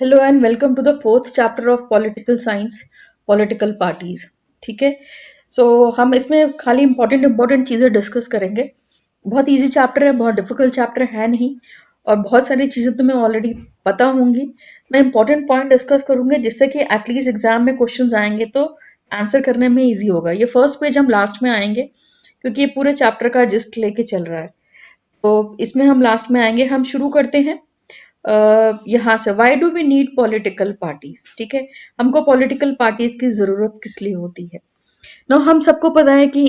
Hello and welcome to the fourth chapter of political science political parties. ठीक है। सो हम इसमें खाली इंपॉर्टेंट चीज़ें डिस्कस करेंगे। बहुत इजी चैप्टर है, बहुत डिफिकल्ट चैप्टर है नहीं, और बहुत सारी चीज़ें तुम्हें ऑलरेडी पता होंगी। मैं इंपॉर्टेंट पॉइंट डिस्कस करूंगी जिससे कि एटलीस्ट एग्जाम में क्वेश्चंस आएंगे तो आंसर करने में इजी होगा। ये फर्स्ट पेज हम लास्ट में आएंगे क्योंकि ये पूरे चैप्टर का जिस्ट लेके चल रहा है, तो इसमें हम लास्ट में आएंगे। हम शुरू करते हैं यहाँ से। Why do we need political parties? ठीक है, हमको पॉलिटिकल पार्टीज की जरूरत किस लिए होती है ना? हम सबको पता है कि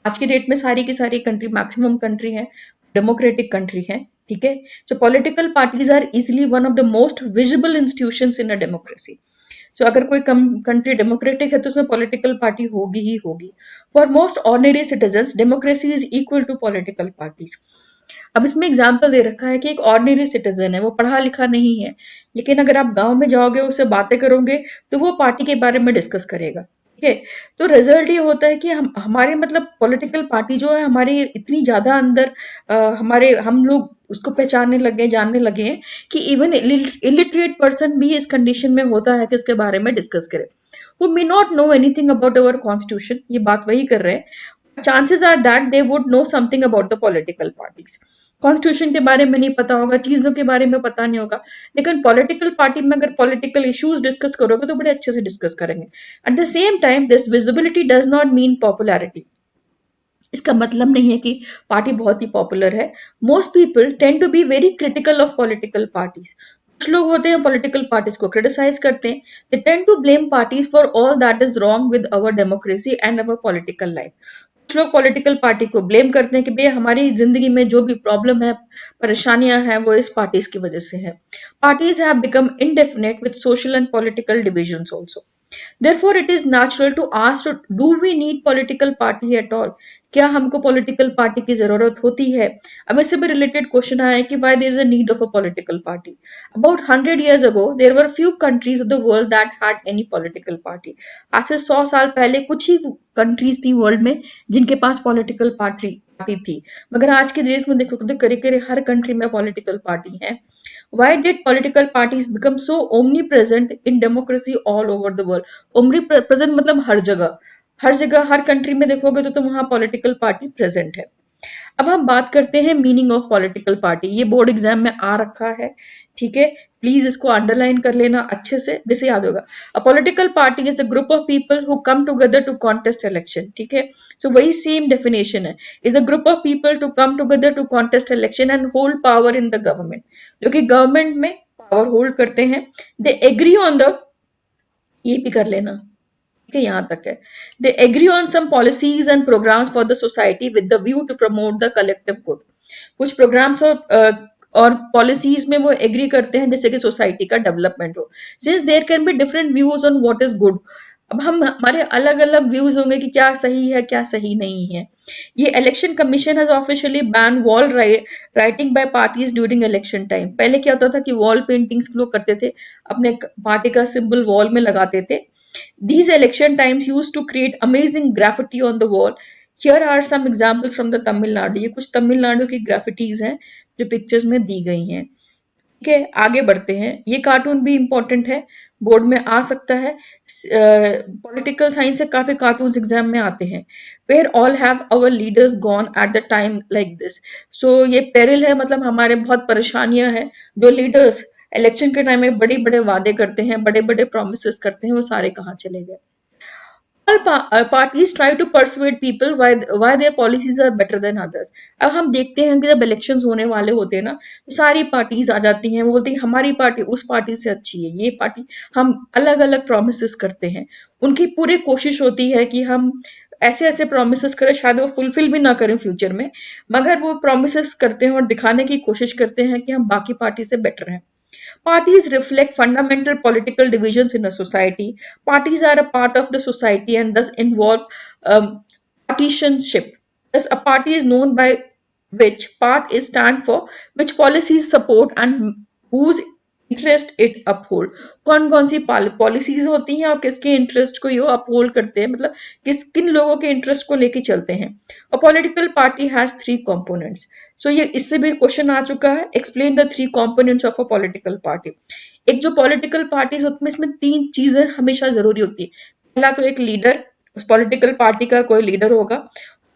आज की डेट में सारी की सारी कंट्री, मैक्सिमम कंट्री है, डेमोक्रेटिक कंट्री है। ठीक है। So political parties are easily one of the most visible institutions in a democracy. So अगर कोई कंट्री डेमोक्रेटिक है तो उसमें पॉलिटिकल पार्टी होगी ही होगी। For most ordinary citizens democracy is equal to political parties. अब इसमें एग्जाम्पल दे रखा है कि एक ऑर्डिनरी सिटीजन है, वो पढ़ा लिखा नहीं है, लेकिन अगर आप गांव में जाओगे, उससे बातें करोगे, तो वो पार्टी के बारे में डिस्कस करेगा। ठीक है। तो रिजल्ट ये होता है कि हम हमारे मतलब पॉलिटिकल पार्टी जो है हमारी इतनी ज्यादा अंदर, हमारे हम लोग उसको पहचानने लगे, जानने लगे हैं कि इवन इलिटरेट पर्सन भी इस कंडीशन में होता है कि उसके बारे में डिस्कस करे। who may not know anything about our constitution, ये बात वही कर रहे हैं, chances are that they would know something about the political parties। Constitution के बारे में नहीं पता होगा, चीजों के बारे में पता नहीं होगा, लेकिन पॉलिटिकल पार्टी में अगर पॉलिटिकल इश्यूज डिस्कस करोगे तो बड़े अच्छे से डिस्कस करेंगे। At the same time this visibility does not mean popularity. इसका मतलब नहीं है कि पार्टी बहुत ही पॉपुलर है। Most people tend to be very critical of political parties. कुछ लोग होते हैं पॉलिटिकल पार्टीज को क्रिटिसाइज करते हैं। They tend to blame parties for all that is wrong with our democracy and our political life. कुछ लोग पॉलिटिकल पार्टी को ब्लेम करते हैं कि भैया हमारी जिंदगी में जो भी प्रॉब्लम है, परेशानियां हैं, वो इस पार्टीज की वजह से है। Parties have become indefinite with social and political divisions also। Therefore, it is natural to ask, do we need political party at all? क्या हमको पॉलिटिकल पार्टी की जरूरत होती है? अब इससे भी रिलेटेड क्वेश्चन आया है कि why there is a need of a political party? About 100 years ago, there were few countries of the world that had any political party। आज से 100 साल पहले कुछ ही कंट्रीज थी वर्ल्ड में जिनके पास पॉलिटिकल पार्टी पार्टी थी। मगर आज के देश में देखो तो करीब करीब हर कंट्री में पॉलिटिकल पार्टी है। Why did political parties become so omnipresent in democracy all over the world? omnipresent मतलब हर जगह, हर जगह, हर कंट्री में देखोगे तो वहां पॉलिटिकल पार्टी प्रेजेंट है। अब हम बात करते हैं मीनिंग ऑफ पॉलिटिकल पार्टी। ये बोर्ड एग्जाम में आ रखा है। ठीक है, प्लीज इसको अंडरलाइन कर लेना अच्छे से, जिसे याद होगा। A political party is a group of people who come together to contest election. ठीक है। सो वही सेम डेफिनेशन है, is a group of people to come together to contest election and hold power in the government. जो कि government में power hold करते हैं। दे agree on the, ये भी कर लेना, ठीक है, यहाँ तक है। They agree on some policies and programmes for the society with the view to promote the collective good. कुछ प्रोग्राम्स और पॉलिसीज में वो एग्री करते हैं जिससे कि सोसाइटी का डेवलपमेंट हो। Since there can be different views on what is good. अब हम हमारे अलग अलग व्यूज होंगे कि क्या सही है क्या सही नहीं है। ये election commission has officially ban wall writing by parties during election time. पहले क्या होता था कि वॉल पेंटिंग्स लोग करते थे, अपने पार्टी का सिंबल वॉल में लगाते थे। These election times used to create amazing graffiti on the wall। Here are some examples from the Tamil Nadu। ये कुछ तमिलनाडु की ग्राफिटीज हैं जो पिक्चर्स में दी गई हैं। ठीक है, आगे बढ़ते हैं। ये कार्टून भी इंपॉर्टेंट है, बोर्ड में आ सकता है। पॉलिटिकल साइंस से काफी कार्टून्स एग्जाम में आते हैं। Where all have our leaders gone at the time like this. So ये पेरिल है, मतलब हमारे बहुत परेशानियां हैं। जो लीडर्स इलेक्शन के टाइम में बड़े बड़े वादे करते हैं, बड़े बड़े प्रोमिस करते हैं, वो सारे कहाँ चले गए? All parties try to persuade people why their policies are better than others। अब हम देखते हैं कि जब इलेक्शंस होने वाले होते हैं ना, तो सारी पार्टीज आ जाती हैं, वो बोलती हैं हमारी पार्टी उस पार्टी से अच्छी है, ये पार्टी। हम अलग अलग प्रोमिस करते हैं। उनकी पूरी कोशिश होती है कि हम ऐसे ऐसे प्रोमिस करें, शायद वो फुलफिल भी ना करें फ्यूचर में, मगर वो प्रोमिस करते हैं और दिखाने की कोशिश करते हैं कि हम बाकी पार्टी से बेटर हैं। Parties reflect fundamental political divisions in a society। Parties are a part of the society and thus involve partisanship। Thus, a party is known by which part is stand for, which policies support, and whose interest it uphold. कौन कौन सी policies होती हैं और किसके interest को ये uphold करते हैं, मतलब किन लोगों के इंटरेस्ट को लेके चलते हैं। A political party has three components. So ये इससे भी क्वेश्चन आ चुका है, explain the three components of a political party. एक जो पॉलिटिकल पार्टीज होती है इसमें तीन चीजें हमेशा जरूरी होती है। पहला तो एक लीडर, उस पॉलिटिकल पार्टी का कोई लीडर होगा।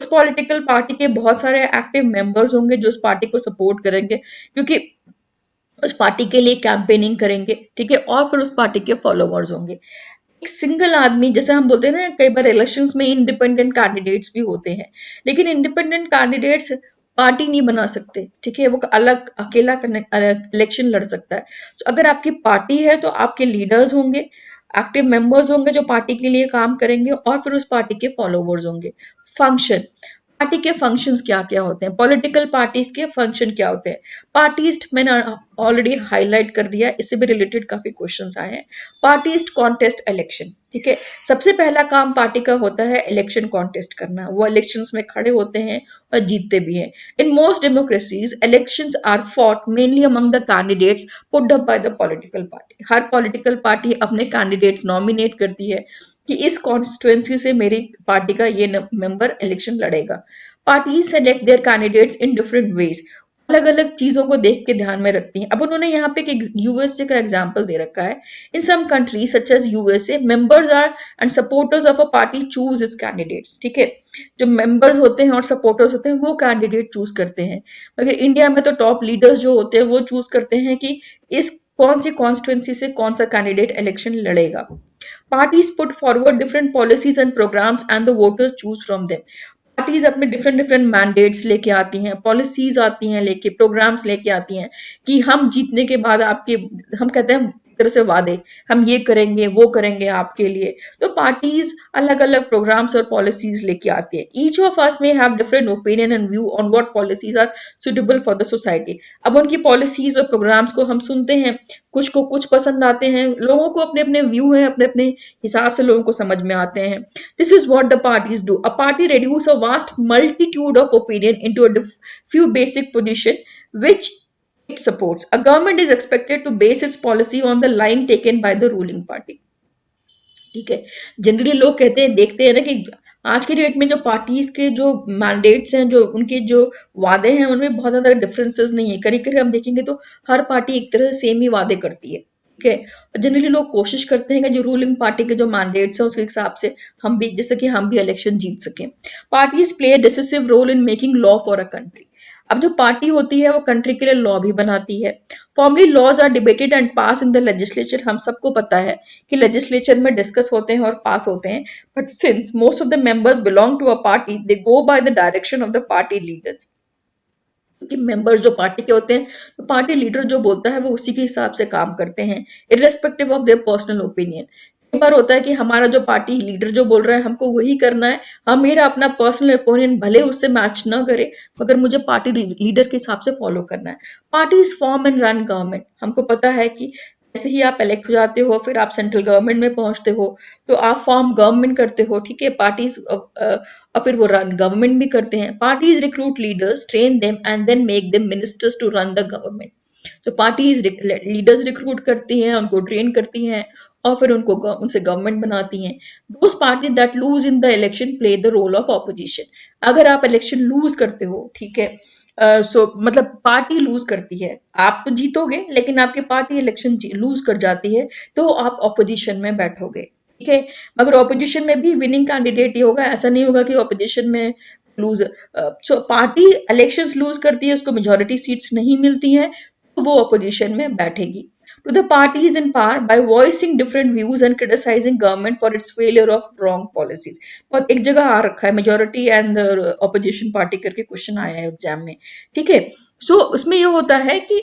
उस पॉलिटिकल पार्टी के बहुत सारे एक्टिव मेंबर्स होंगे जो उस पार्टी को सपोर्ट करेंगे, क्योंकि उस पार्टी के लिए कैंपेनिंग करेंगे, ठीक है। और फिर उस पार्टी के फॉलोवर्स होंगे। एक सिंगल आदमी, जैसे हम बोलते हैं ना कई बार इलेक्शंस में इंडिपेंडेंट कैंडिडेट्स भी होते हैं, लेकिन इंडिपेंडेंट कैंडिडेट्स पार्टी नहीं बना सकते, ठीक है। वो अलग अकेला इलेक्शन लड़ सकता है। तो अगर आपकी पार्टी है तो आपके लीडर्स होंगे, एक्टिव मेंबर्स होंगे जो पार्टी के लिए काम करेंगे, और फिर उस पार्टी के फॉलोवर्स होंगे। फंक्शन, पार्टी के फंक्शंस क्या क्या होते हैं, पॉलिटिकल पार्टीज के फंक्शन क्या होते हैं। पार्टीज मैंने ऑलरेडी हाईलाइट कर दिया, इससे भी रिलेटेड काफी क्वेश्चंस आए हैं। पार्टीज कॉन्टेस्ट इलेक्शन, ठीक है। सबसे पहला काम पार्टी का होता है इलेक्शन कॉन्टेस्ट करना, वो इलेक्शंस में खड़े होते हैं और जीतते भी हैं। In most democracies elections are fought mainly among the candidates put up by the political party. हर पॉलिटिकल पार्टी अपने कैंडिडेट्स नॉमिनेट करती है कि इस कॉन्स्टिट्युएंसी से मेरी पार्टी का ये मेंबर इलेक्शन लड़ेगा। Party select their candidates in different ways, अलग अलग चीजों को देख के ध्यान में रखती हैं। अब उन्होंने यहाँ पे एक यूएसए का एग्जांपल दे रखा है। In some countries such as USA members are and supporters of a party choose is candidates, ठीक है। जो मेंबर्स होते हैं और सपोर्टर्स होते हैं वो कैंडिडेट चूज करते हैं। मगर इंडिया में तो टॉप लीडर्स जो होते हैं वो चूज करते हैं कि इस कौन सी कॉन्स्टिट्युएंसी से कौन सा कैंडिडेट इलेक्शन लड़ेगा। Parties put forward different policies and programs and the voters choose from them. Parties अपने डिफरेंट डिफरेंट मैंडेट्स लेके आती हैं, पॉलिसीज आती हैं लेके, प्रोग्राम्स लेके आती हैं कि हम जीतने के बाद आपके, हम कहते हैं एक तरह से वादे, हम ये करेंगे वो करेंगे आपके लिए। तो पार्टीज अलग अलग प्रोग्राम्स और पॉलिसीज लेके आती है। Each of us may have different opinion and view on what policies are suitable for the society. अब उनकी पॉलिसीज और प्रोग्राम्स को हम सुनते हैं, कुछ को कुछ पसंद आते हैं, लोगों को अपने अपने व्यू हैं, अपने अपने हिसाब से लोगों को समझ में आते हैं। This is what the parties do. A party reduces a vast multitude of opinion into a few basic position which it supports. A government is expected to base its policy on the line taken by the ruling party. ठीक है। Generally लोग कहते हैं, देखते हैं ना कि आज के डेट में जो पार्टीज के जो मैंडेट्स हैं, जो उनके जो वादे हैं, उनमें बहुत ज्यादा डिफरेंसेस नहीं है। करीब करीब हम देखेंगे तो हर पार्टी एक तरह से सेम ही वादे करती है, ठीक है। जनरली लोग कोशिश करते हैं कि जो रूलिंग पार्टी के जो मैंडेट्स हैं उसके हिसाब से हम भी, जैसे कि हम भी इलेक्शन जीत सकें। Parties play decisive role in making law for a country. अब जो पार्टी होती है वो कंट्री के लिए लॉ भी बनाती है। Formally laws are debated and pass in the legislature. हम सबको पता है कि लेजिस्लेचर में डिस्कस होते हैं और पास होते हैं। But since most of the members belong to a party, they go by the direction of the party leaders. कि मेंबर्स जो पार्टी के होते हैं, तो पार्टी लीडर जो बोलता है वो उसी के हिसाब से काम करते हैं, irrespective of their personal opinion. कई बार होता है कि हमारा जो पार्टी लीडर जो बोल रहा है हमको वही करना है, हम मेरा अपना पर्सनल ओपिनियन भले उससे मैच ना करे, मगर मुझे पार्टी लीडर के हिसाब से फॉलो करना है। Parties form and run government. हमको पता है कि जैसे ही आप इलेक्ट हो जाते हो फिर आप सेंट्रल गवर्नमेंट में पहुंचते हो, तो आप फॉर्म गवर्नमेंट करते हो, ठीक है। पार्टीज और फिर वो रन गवर्नमेंट भी करते हैं। Parties recruit leaders, train them and then make them ministers to run the government. तो पार्टीज लीडर्स रिक्रूट करती हैं, उनको ट्रेन करती हैं और फिर उनको उनसे गवर्नमेंट बनाती हैं। Those party that lose in the election play the role of opposition. अगर आप इलेक्शन लूज करते हो, ठीक है, मतलब पार्टी लूज करती है, आप तो जीतोगे लेकिन आपकी पार्टी इलेक्शन लूज कर जाती है, तो आप ऑपोजिशन में बैठोगे, ठीक है। मगर ऑपोजिशन में भी विनिंग कैंडिडेट ही होगा, ऐसा नहीं होगा कि ऑपोजिशन में लूज। सो पार्टी इलेक्शंस लूज करती है, उसको मेजोरिटी सीट्स नहीं मिलती हैं, तो वो ऑपोजिशन में बैठेगी। To the parties in power by voicing different views and criticizing government for its failure of wrong policies। और एक जगह आ रखा है मेजोरिटी एंड ऑपोजिशन पार्टी करके क्वेश्चन आया है एग्जाम में, ठीक है। सो उसमें ये होता है कि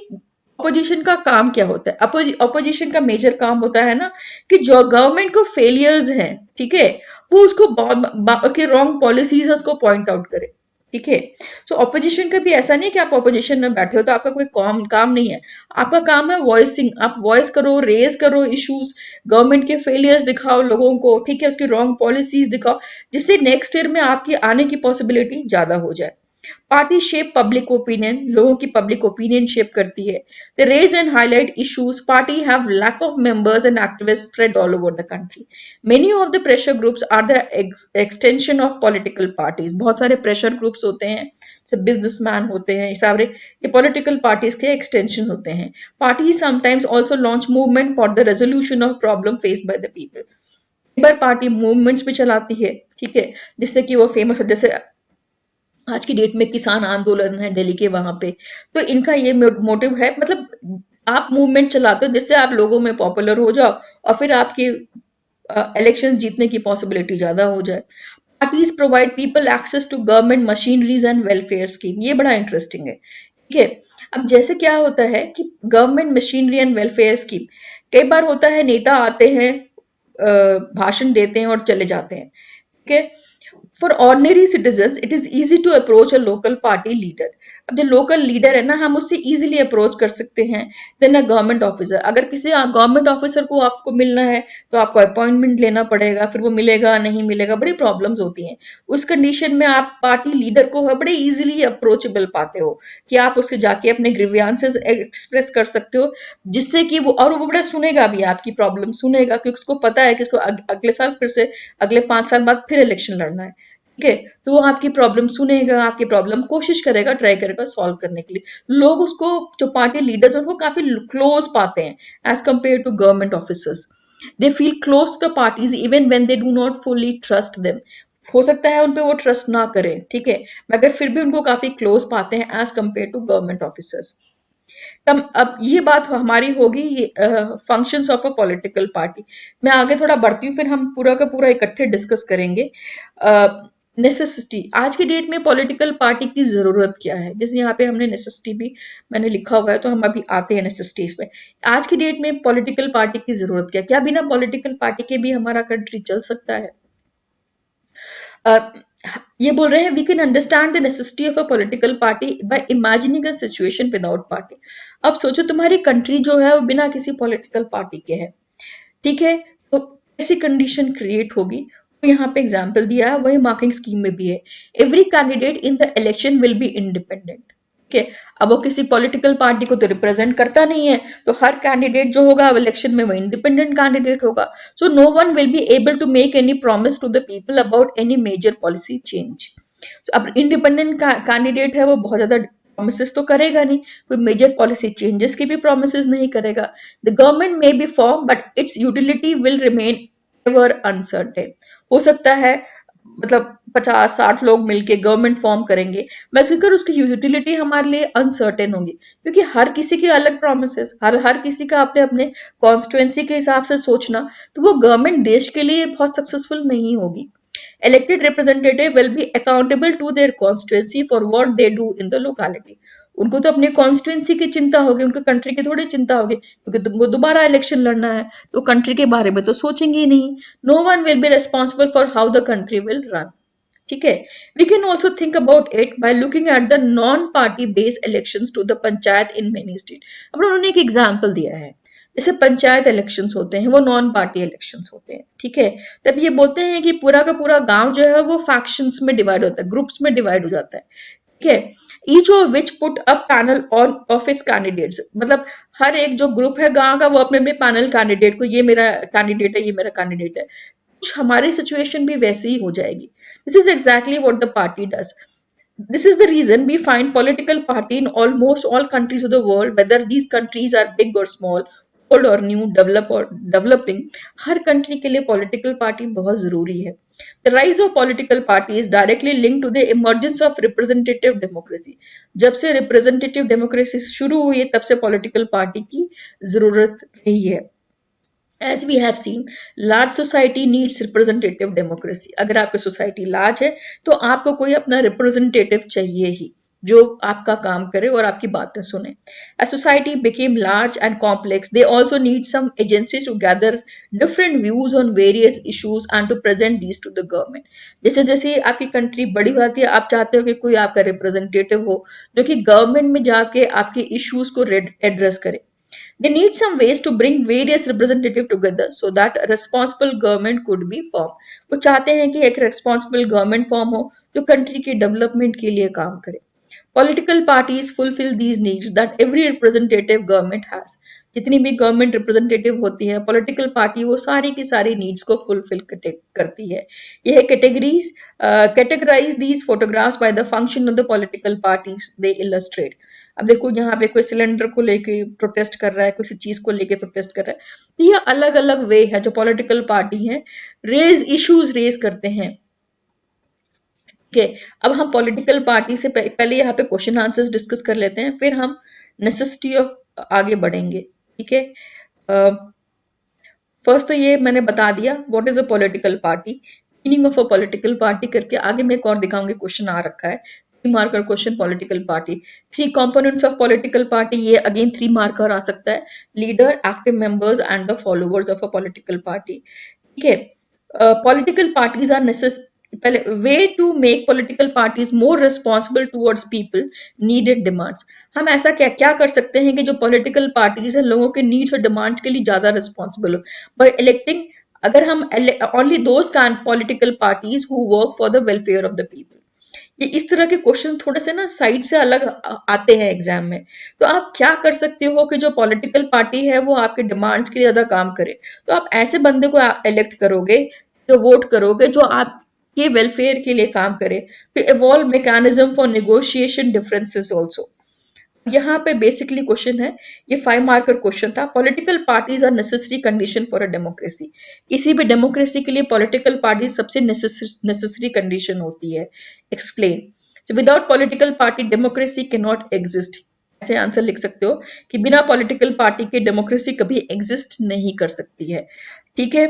ऑपोजिशन का काम क्या होता है। ऑपोजिशन का मेजर काम होता है ना कि जो गवर्नमेंट को फेलियर्स हैं, ठीक है, वो उसको के रॉन्ग पॉलिसीज है उसको पॉइंट आउट करे, ठीक है। सो ऑपोजिशन का भी ऐसा नहीं है कि आप ऑपोजिशन में बैठे हो तो आपका कोई काम नहीं है। आपका काम है वॉइसिंग, आप वॉइस करो, रेज करो इश्यूज, गवर्नमेंट के फेलियर्स दिखाओ लोगों को, ठीक है, उसकी रॉन्ग पॉलिसीज दिखाओ, जिससे नेक्स्ट ईयर में आपकी आने की पॉसिबिलिटी ज्यादा हो जाए। पार्टी शेप पब्लिक ओपिनियन, लोगों की पब्लिक ओपिनियन शेप करती है। They raise and highlight issues, party have lack of members and activist spread all over the country. Many of the pressure groups are the extension of political parties. बहुत सारे pressure groups होते हैं, जैसे businessman होते हैं, ये सारे ये पॉलिटिकल पार्टीज के एक्सटेंशन होते हैं। Parties sometimes also launch movement for the resolution of problem faced by the people. कई बार पार्टी मूवमेंट्स भी चलाती है, ठीक है, जिससे कि वो फेमस हो। जैसे आज की डेट में किसान आंदोलन है दिल्ली के वहां पे, तो इनका ये मोटिव है, मतलब आप मूवमेंट चलाते हो जिससे आप लोगों में पॉपुलर हो जाओ और फिर आपकी इलेक्शन जीतने की पॉसिबिलिटी ज्यादा हो जाए। Parties provide people access to government machineries and welfare scheme, ये बड़ा इंटरेस्टिंग है, ठीक है। अब जैसे क्या होता है कि government machinery and welfare scheme, कई बार होता है नेता आते हैं, भाषण देते हैं और चले जाते हैं, ठीक है। For ordinary citizen it is easy to approach a local party leader. अब जो लोकल लीडर है ना, हम उससे इजीली अप्रोच कर सकते हैं देन अ गवर्नमेंट ऑफिसर। अगर किसी गवर्नमेंट ऑफिसर को आपको मिलना है तो आपको अपॉइंटमेंट लेना पड़ेगा, फिर वो मिलेगा नहीं मिलेगा, बड़ी प्रॉब्लम्स होती हैं। उस कंडीशन में आप पार्टी लीडर को बड़े इजीली अप्रोचेबल पाते हो कि आप उसके जाके अपने ग्रीवियांसेस एक्सप्रेस कर सकते हो, जिससे कि वो, और वो बड़ा सुनेगा भी, आपकी प्रॉब्लम सुनेगा, क्योंकि उसको पता है कि उसको अगले साल फिर से, अगले 5 साल बाद फिर इलेक्शन लड़ना है, ठीक है। तो वो आपकी प्रॉब्लम सुनेगा, आपकी प्रॉब्लम कोशिश करेगा, ट्राई करेगा सॉल्व करने के लिए। लोग उसको, जो पार्टी लीडर्स उनको काफी क्लोज पाते हैं as compare to government officers. They feel close to the parties even when they do not fully trust them. हो सकता है उन पे वो ट्रस्ट ना करें, ठीक है, मगर फिर भी उनको काफी क्लोज पाते हैं as compare to government officers. तब अब ये बात हमारी होगी functions of a political party. मैं आगे थोड़ा बढ़ती हूँ, फिर हम पूरा का पूरा इकट्ठे डिस्कस करेंगे। नेसेसिटी, आज की डेट में पॉलिटिकल पार्टी की जरूरत क्या है, जैसे यहाँ पे हमने नेसेसिटी भी मैंने लिखा हुआ है, तो हम अभी आते हैं नेसेसिटीज पे। आज की डेट में पॉलिटिकल पार्टी की जरूरत क्या, क्या बिना पॉलिटिकल पार्टी के भी हमारा कंट्री चल सकता है? अ, ये बोल रहे हैं we can understand the necessity of a political party by imagining a situation without party. अब सोचो तुम्हारी कंट्री जो है वो बिना किसी पॉलिटिकल पार्टी के है, ठीक है, तो ऐसी कंडीशन क्रिएट होगी। तो यहाँ पे एग्जाम्पल दिया है, वही मार्किंग स्कीम में भी है। Every candidate in the election will be independent, ठीक है। अब वो किसी पॉलिटिकल पार्टी को तो रिप्रेजेंट करता नहीं है, तो हर कैंडिडेट जो होगा इलेक्शन में वो इंडिपेंडेंट कैंडिडेट होगा। So no one will be able to make any promise to the people about any major policy change. अब इंडिपेंडेंट कैंडिडेट है, वो बहुत ज्यादा प्रोमिस तो करेगा नहीं, कोई मेजर पॉलिसी चेंजेस की भी प्रोमिस नहीं करेगा। The government may be form but it's utility will remain ever uncertain. हो सकता है, मतलब 50-60 लोग मिलके गवर्नमेंट फॉर्म करेंगे, मगर उसकी यूटिलिटी हमारे लिए अनसर्टेन होगी, क्योंकि हर किसी के अलग प्रोमिस, हर किसी का अपने अपने कॉन्स्टिट्युएंसी के हिसाब से सोचना, तो वो गवर्नमेंट देश के लिए बहुत सक्सेसफुल नहीं होगी। Elected representative will be accountable to their constituency for what they do in the locality. उनको तो अपनी कॉन्स्टिट्युएंसी की चिंता होगी, उनके कंट्री की थोड़ी चिंता होगी, क्योंकि तुमको दोबारा इलेक्शन लड़ना है, तो कंट्री के बारे में तो सोचेंगे ही नहीं। No one will be responsible for how the country will run, ठीक है। We can also think about it by looking at the non party based election to the panchayat in many state. अब उन्होंने एक एग्जाम्पल दिया है, जैसे panchayat elections होते हैं वो नॉन पार्टी इलेक्शंस होते हैं, ठीक है। तब ये बोलते हैं कि पूरा का पूरा गांव जो है वो फैक्शंस में डिवाइड होता है, ग्रुप्स में डिवाइड हो जाता है, ठीक है। Each of which put up panel on of its candidates, मतलब हर एक जो ग्रुप है गांव का, वो अपने अपने पैनल कैंडिडेट को, ये मेरा कैंडिडेट है, ये मेरा कैंडिडेट है। कुछ हमारी सिचुएशन भी वैसी ही हो जाएगी। This is exactly what the party does. This is the reason we find political party in almost all countries of the world, whether these countries are big or small, old or new, develop or developing. Her country के लिए political party बहुत जरूरी है। The rise of political party is directly linked to the emergence of representative democracy. जब से representative democracy शुरू हुई है, तब से political party की जरूरत रही है। As we have seen, large society needs representative democracy. अगर आपकी सोसाइटी लार्ज है, तो आपको कोई अपना रिप्रेजेंटेटिव चाहिए ही, जो आपका काम करे और आपकी बातें सुने। As society became large and complex, they also need some agencies to gather different views on various issues and to present these to the government. जैसे जैसे आपकी कंट्री बड़ी हो जाती है, आप चाहते हो कि कोई आपका रिप्रेजेंटेटिव हो जो कि गवर्नमेंट में जाके आपके इश्यूज को एड्रेस करे। They need some ways to bring various representative together so that a responsible government could be formed. वो चाहते हैं कि एक responsible government form हो जो country के development के लिए काम करे. Political parties fulfill these needs that every representative government has. जितनी भी गवर्नमेंट रिप्रेजेंटेटिव होती है पॉलिटिकल पार्टी वो सारी की सारी नीड्स को फुलफिल करती है. यह categories categorise these photographs by the function of the political parties they illustrate. अब देखो यहाँ पे कोई सिलेंडर को लेके प्रोटेस्ट कर रहा है, किसी चीज को लेके प्रोटेस्ट कर रहा है, तो ये अलग अलग वे है जो पॉलिटिकल पार्टी है रेज करते हैं. ठीक, अब हम पॉलिटिकल पार्टी से पहले यहाँ पे क्वेश्चन आंसर्स डिस्कस कर लेते हैं, फिर हम नेसेसिटी ऑफ आगे बढ़ेंगे. ठीक है, फर्स्ट तो ये मैंने बता दिया what is a political party, meaning of a political party करके. आगे मैं एक और दिखाऊंगी, क्वेश्चन आ रखा है 3 marker question political party. 3 components of political party, ये अगेन 3 मार्कर आ सकता है. Leader, active members and the followers of a political party. ठीक है, पॉलिटिकल पार्टीज आर नेसेसरी. पहले way to make political parties more responsible towards people needed demands. हम ऐसा क्या क्या कर सकते हैं कि जो पॉलिटिकल पार्टीज है लोगों के नीड्स और डिमांड्स के लिए ज्यादा रिस्पॉन्सिबल हो. बाय इलेक्टिंग, अगर हम only those political parties who work for the welfare of the people. ये इस तरह के क्वेश्चन थोड़े से ना साइड से अलग आते हैं एग्जाम में. तो आप क्या कर सकते हो कि जो पॉलिटिकल पार्टी है वो आपके डिमांड्स के लिए ज्यादा काम करे. तो आप ऐसे बंदे को इलेक्ट करोगे, जो वोट करोगे, जो आपके वेलफेयर के लिए काम करे. To evolve mechanism for negotiation differences also. यहाँ पे बेसिकली क्वेश्चन है, ये 5 मार्कर क्वेश्चन था. Political parties are necessary condition for a democracy. किसी भी डेमोक्रेसी के लिए पॉलिटिकल पार्टी सबसे नेसेसरी कंडीशन होती है. Explain. So, without political party democracy can not exist. ऐसे आंसर लिख सकते हो कि बिना पॉलिटिकल पार्टी के डेमोक्रेसी कभी एग्जिस्ट नहीं कर सकती है. ठीक है,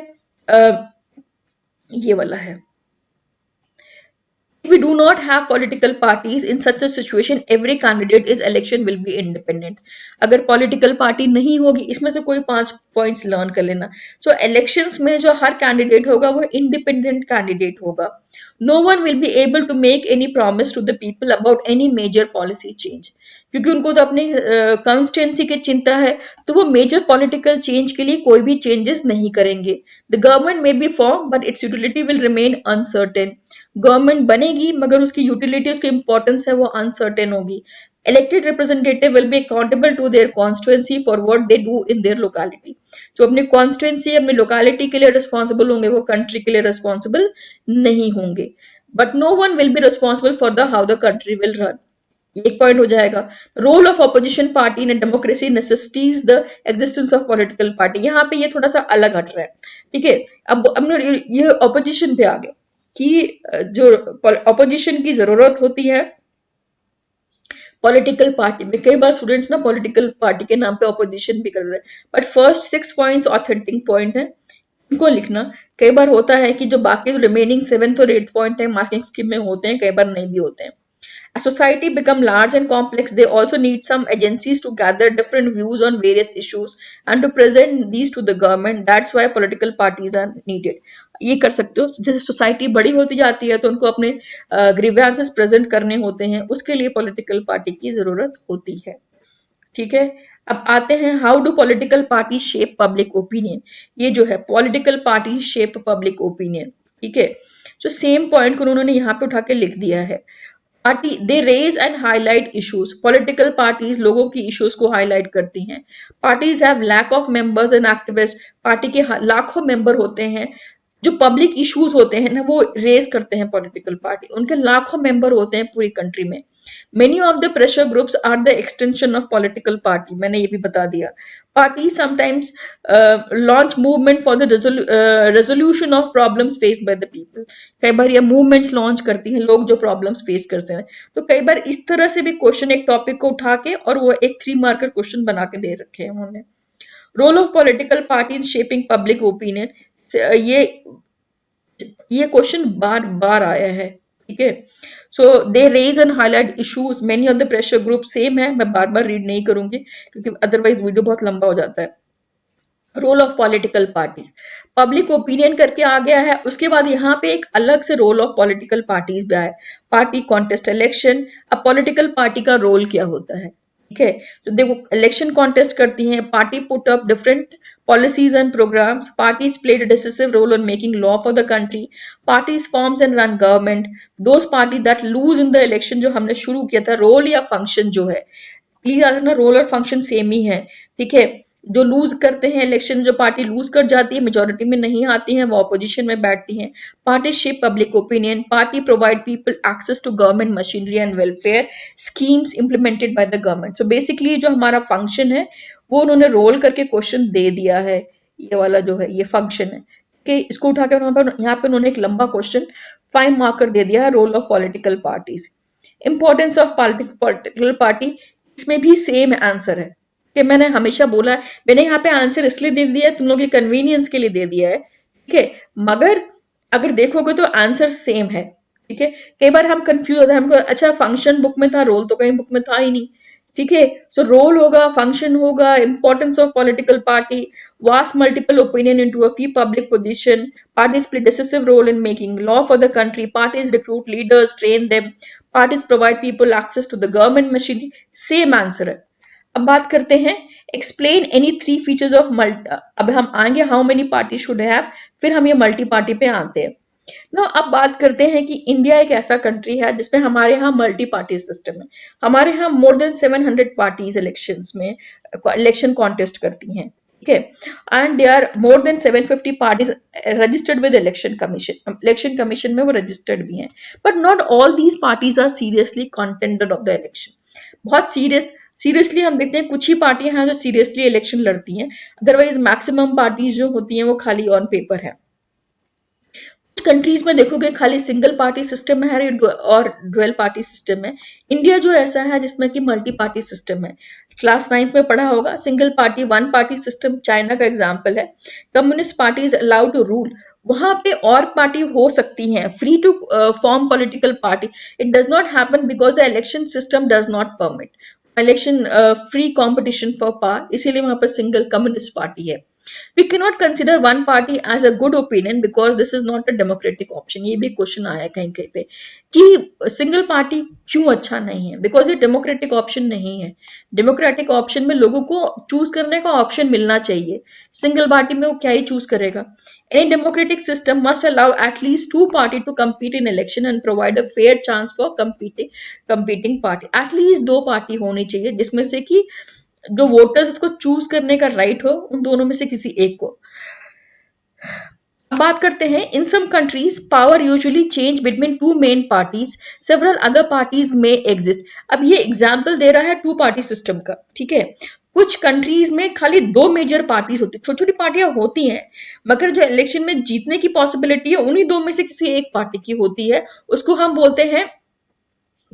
ये वाला है. If we do not have political parties in such a situation, every candidate is election will be independent. अगर political party नहीं होगी, इसमें से कोई 5 points learn कर लेना. So elections में जो हर candidate होगा वो independent candidate होगा. No one will be able to make any promise to the people about any major policy change. क्योंकि उनको तो अपनी कॉन्स्टिट्यूंसी की चिंता है, तो वो मेजर पॉलिटिकल चेंज के लिए कोई भी चेंजेस नहीं करेंगे. The government may be form but it's utility will remain uncertain. Government बनेगी मगर उसकी यूटिलिटी, उसकी इंपॉर्टेंस है वो अनसर्टेन होगी. Elected representative will be accountable to their constituency for what they do in their locality. जो अपनी कॉन्स्टिट्यूंसी, अपनी लोकेलिटी के लिए रिस्पॉन्सिबल होंगे वो कंट्री के लिए रिस्पॉन्सिबल नहीं होंगे. But no one will be responsible for the how the country will run. एक पॉइंट हो जाएगा. Role of opposition party in democracy necessities the existence of political party. यहाँ पे ये थोड़ा सा अलग हट रहा है. ठीक है, अब हमने ये ऑपोजिशन पे आ गए कि जो ऑपोजिशन की जरूरत होती है पॉलिटिकल पार्टी में. कई बार स्टूडेंट्स ना पॉलिटिकल पार्टी के नाम पे ऑपोजिशन भी कर रहे हैं, but first 6 points authentic point है, इनको लिखना. कई बार होता है कि जो बाकी रिमेनिंग 7 और 8 पॉइंट है मार्किंग स्कीम में होते हैं, कई बार नहीं भी होते हैं. As society become large and complex, they also need some agencies to gather different views on various issues and to present these to the government. That's why political parties are needed. ये कर सकते हो. जैसे society बड़ी होती जाती है तो उनको अपने ग्रीवेंसेस प्रेजेंट करने होते हैं, उसके लिए पॉलिटिकल पार्टी की जरूरत होती है. ठीक है, अब आते हैं how do political party shape public opinion. ये जो है political party shape public opinion. ठीक है, जो सेम पॉइंट को उन्होंने यहाँ पे उठा के लिख दिया है. Party they raise and highlight issues. Political parties लोगों की इश्यूज को हाईलाइट करती हैं. Parties have lack of members and activist. Party के लाखों मेंबर होते हैं, जो पब्लिक इश्यूज होते हैं ना वो रेज करते हैं पॉलिटिकल पार्टी. उनके लाखों मेंबर होते हैं पूरी कंट्री में. Many of the pressure groups are the extension of political party. मैंने ये भी बता दिया. Party sometimes launch movement for the resolution of problems faced by the people. कई बार ये मूवमेंट्स लॉन्च करती हैं लोग जो प्रॉब्लम्स फेस करते हैं. तो कई बार इस तरह से भी क्वेश्चन एक टॉपिक को उठा के और वो एक 3 मार्कर क्वेश्चन बना के दे रखे हैं उन्होंने. Role of political party in shaping public opinion. ये क्वेश्चन बार बार आया है. ठीक है, so they raise and highlight issues. Many of the pressure group same है, मैं बार बार रीड नहीं करूंगी क्योंकि अदरवाइज वीडियो बहुत लंबा हो जाता है. Role of political party, public opinion करके आ गया है. उसके बाद यहाँ पे एक अलग से रोल ऑफ पॉलिटिकल पार्टीज भी आया. Party contest election. अब पॉलिटिकल पार्टी का रोल क्या होता है. ठीक है। तो देखो इलेक्शन कॉन्टेस्ट करती हैं, party put up different policies and programs, parties played a decisive role in making law for the country, parties forms and run government, those parties that lose in the election, जो हमने शुरू किया था role या function जो है, please याद रखना रोल और फंक्शन सेम ही है, ठीक है। जो लूज करते हैं इलेक्शन, जो पार्टी लूज कर जाती है, मेजोरिटी में नहीं आती है, वो ऑपोजिशन में बैठती हैं। Party shape public opinion, party provide people access to government machinery and welfare schemes implemented by the government. So basically जो हमारा फंक्शन है वो उन्होंने रोल करके क्वेश्चन दे दिया है, ये वाला जो है ये फंक्शन है कि इसको उठा के यहाँ पे उन्होंने एक लंबा क्वेश्चन 5 मार्कर दे दिया है, role of political parties. Importance of political party, इसमें भी सेम आंसर है कि मैंने हमेशा बोला है, मैंने यहाँ पे आंसर इसलिए दे दिया है तुम लोगों के कन्वीनियंस के लिए दे दिया है, ठीक है, मगर अगर देखोगे तो आंसर सेम है, ठीक है। कई बार हम कंफ्यूज होते हैं, हमको अच्छा फंक्शन बुक में था, रोल तो कहीं बुक में था ही नहीं, ठीक है। सो रोल होगा, फंक्शन होगा, importance of political party, vast multiple opinion into a free public position, parties play decisive role in making law for the country, parties recruit leaders, train them, parties provide people access to the government machine, same answer है। अब बात करते हैं explain any 3 features of multi, अब हम आएंगे how many party should have, फिर हम ये मल्टी पार्टी पे आते हैं ना। अब बात करते हैं कि इंडिया एक ऐसा कंट्री है जिसमें हमारे यहाँ मल्टी पार्टी सिस्टम है। हमारे यहाँ मोर देन 700 पार्टीज इलेक्शंस में इलेक्शन कॉन्टेस्ट करती हैं, ठीक है। And they are more than 750 parties registered with election commission में वो रजिस्टर्ड भी हैं, but not all these parties are seriously contended of the election. बहुत सीरियसली हम देखते हैं कुछ ही पार्टियां हैं जो सीरियसली इलेक्शन लड़ती हैं, अदरवाइज मैक्सिमम पार्टीज जो होती हैं वो खाली ऑन पेपर है। कंट्रीज में देखोगे खाली सिंगल पार्टी सिस्टम है और ड्वेल पार्टी सिस्टम है। इंडिया जो ऐसा है जिसमें कि मल्टी पार्टी सिस्टम है। क्लास 9th में पढ़ा होगा, single party 1 party system China का एग्जांपल है। Communist party is allowed to rule, वहां पे और पार्टी हो सकती हैं, free to form political party, it does not happen because the election system does not permit election free competition for power, इसीलिए वहां पर सिंगल कम्युनिस्ट पार्टी है। We cannot consider one party as a good opinion because this is not a democratic option। ये भी question आया है कहीं कहीं पे कि सिंगल पार्टी क्यों अच्छा नहीं है, बिकॉज ये डेमोक्रेटिक ऑप्शन नहीं है। डेमोक्रेटिक ऑप्शन में लोगों को चूज करने का ऑप्शन मिलना चाहिए, सिंगल पार्टी में वो क्या ही चूज करेगा। Any democratic system must allow at least 2 parties to compete in election and provide a fair chance for competing party। At least 2 party होनी चाहिए जिसमें से कि जो वोटर्स उसको चूज करने का राइट हो, उन दोनों में से किसी एक को। बात करते हैं in some countries power usually change between 2 main parties, several other parties में एग्जिस्ट। अब ये एग्जांपल दे रहा है 2 पार्टी सिस्टम का, ठीक है। कुछ कंट्रीज में खाली 2 मेजर पार्टीज होती, छोटी छोटी पार्टियां होती हैं, मगर जो इलेक्शन में जीतने की पॉसिबिलिटी है उन्हीं 2 में से किसी एक पार्टी की होती है, उसको हम बोलते हैं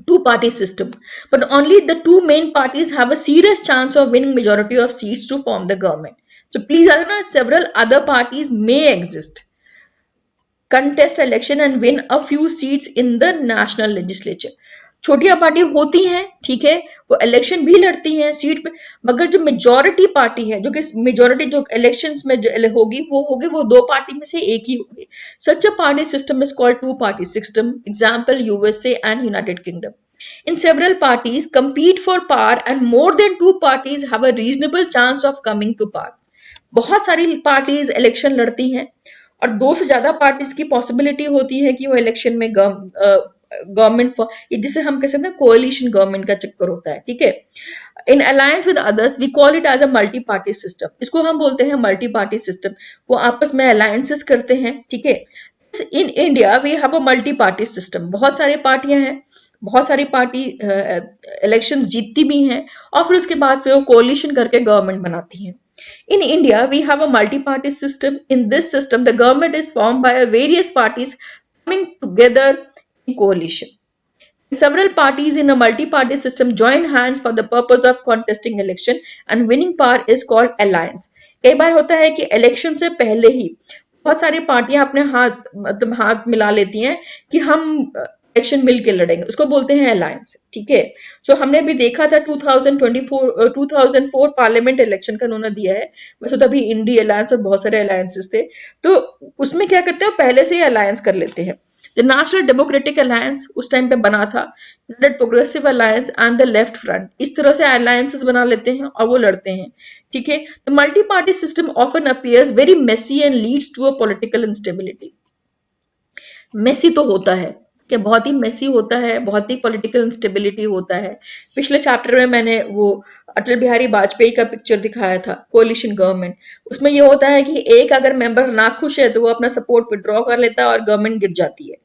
2-party system, but only the 2 main parties have a serious chance of winning majority of seats to form the government। So please understand, several other parties may exist, contest election and win a few seats in the national legislature। छोटियां party होती हैं, ठीक है, वो election भी लड़ती हैं seat पे, मगर जो मेजोरिटी पार्टी है, जो कि मेजोरिटी जो इलेक्शंस में जो होगी वो 2 पार्टी में से एक ही होगी। Such a party system is called 2-party system, example USA and United Kingdom. In several parties compete for power and more than 2 parties have a reasonable chance of coming to power। बहुत सारी parties election लड़ती हैं और 2 से ज्यादा parties की possibility होती है कि वो इलेक्शन में गवर्नमेंट ये जिसे हम कह सकते हैं कोalition गवर्नमेंट का चक्कर होता है, ठीक है। In alliance with others we call it as a multi party system, इसको हम बोलते हैं मल्टी पार्टी सिस्टम। वो आपस में अलायंसेस करते हैं, ठीक है। In India we have a multi party system, बहुत सारी पार्टियां हैं, बहुत सारी पार्टी इलेक्शंस जीतती भी हैं और फिर उसके बाद फिर वो कोalition करके गवर्नमेंट बनाती हैं। In India, we have a multi-party system. In this system, the government is formed by various parties coming together in coalition. Several parties in a multi-party system join hands for the purpose of contesting election and winning power is called alliance। कई बार होता है कि election से पहले ही बहुत सारी पार्टियां अपने हाथ मिला लेती हैं कि हम इलेक्शन मिलके लड़ेंगे, उसको बोलते हैं अलायंस, ठीक है। सो हमने भी देखा था 2004 पार्लियामेंट इलेक्शन का उन्होंने दिया है, वैसे तभी इंडी अलायंस और बहुत सारे अलायंसेस थे, तो उसमें क्या करते हैं पहले से ही अलायंस कर लेते हैं। द नेशनल डेमोक्रेटिक अलायंस उस टाइम पे बना था, United progressive alliance and the left front, इस तरह से अलायंसेस बना लेते हैं और वो लड़ते हैं, ठीक है। The multi party system often appears very messy and leads to a political instability. Messy तो होता है कि बहुत ही मेसी होता है, बहुत ही पॉलिटिकल इंस्टेबिलिटी होता है। पिछले चैप्टर में मैंने वो अटल बिहारी वाजपेयी का पिक्चर दिखाया था, कोलिशन गवर्नमेंट। उसमें ये होता है कि एक अगर मेंबर नाखुश है तो वो अपना सपोर्ट विड्रॉ कर लेता है और गवर्नमेंट गिर जाती है।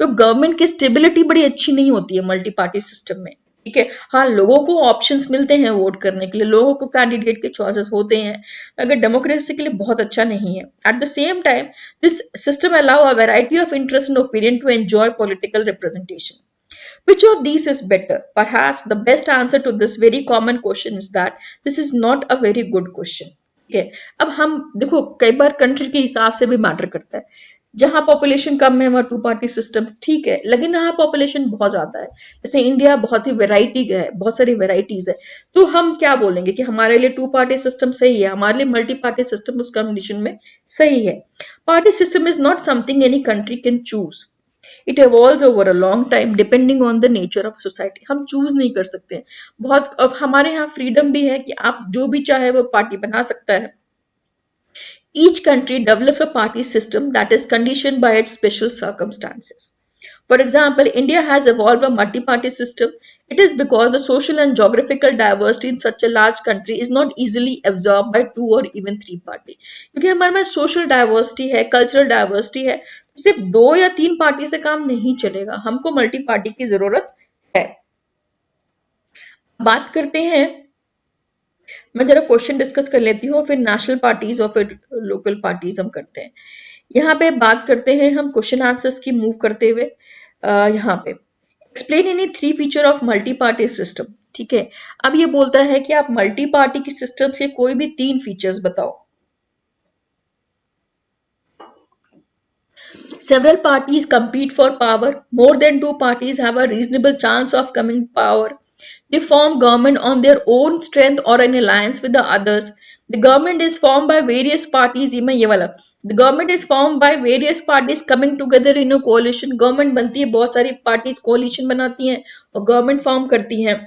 तो गवर्नमेंट की स्टेबिलिटी बड़ी अच्छी नहीं होती है मल्टी पार्टी सिस्टम में, ठीक है। हाँ, लोगों को ऑप्शंस मिलते हैं वोट करने के लिए, लोगों को कैंडिडेट के चॉइसेस होते हैं, अगर डेमोक्रेसी के लिए बहुत अच्छा नहीं है। Eight the same time this system allow a variety of interest and opinion to enjoy political representation. Which of these is better? Perhaps the best answer to this very common question is that this is not a very good question. ठीक है। अब हम देखो कई बार country के हिसाब से भी मैटर करता है। जहां पॉपुलेशन कम है वहां टू पार्टी सिस्टम ठीक है, लेकिन यहाँ पॉपुलेशन बहुत ज्यादा है, जैसे इंडिया बहुत ही वेराइटी है, बहुत सारी वेराइटीज है, तो हम क्या बोलेंगे कि हमारे लिए टू पार्टी सिस्टम सही है, हमारे लिए मल्टी पार्टी सिस्टम उस कंडीशन में सही है। Party system is not something any country can choose, it evolves over a long time depending on the nature of society। हम चूज नहीं कर सकते। बहुत अब हमारे यहाँ फ्रीडम भी है कि आप जो भी चाहे वो पार्टी बना सकता है। Each country develops a party system that is conditioned by its special circumstances. For example, India has evolved a multi-party system. It is because the social and geographical diversity in such a large country is not easily absorbed by two or even three party. क्योंकि हमारे पास social diversity है, cultural diversity है, सिर्फ दो या तीन party से काम नहीं चलेगा, हमको मल्टी पार्टी की जरूरत है। बात करते हैं, मैं जरा क्वेश्चन डिस्कस कर लेती हूँ, फिर नेशनल पार्टीज और फिर लोकल पार्टीज हम करते हैं। यहाँ पे बात करते हैं हम क्वेश्चन आंसर्स की मूव करते हुए। यहाँ पे explain any three feature of multi party system, ठीक है। अब ये बोलता है कि आप मल्टी पार्टी की सिस्टम से कोई भी तीन फीचर्स बताओ। Several parties compete for power. More than two parties have a reasonable chance of coming power. They form government on their own strength or an alliance with the others. The government is formed by various parties. ये वाला The government is formed by various parties coming together in a coalition. Government बनती है, बहुत सारी parties coalition बनाती हैं और government form करती हैं।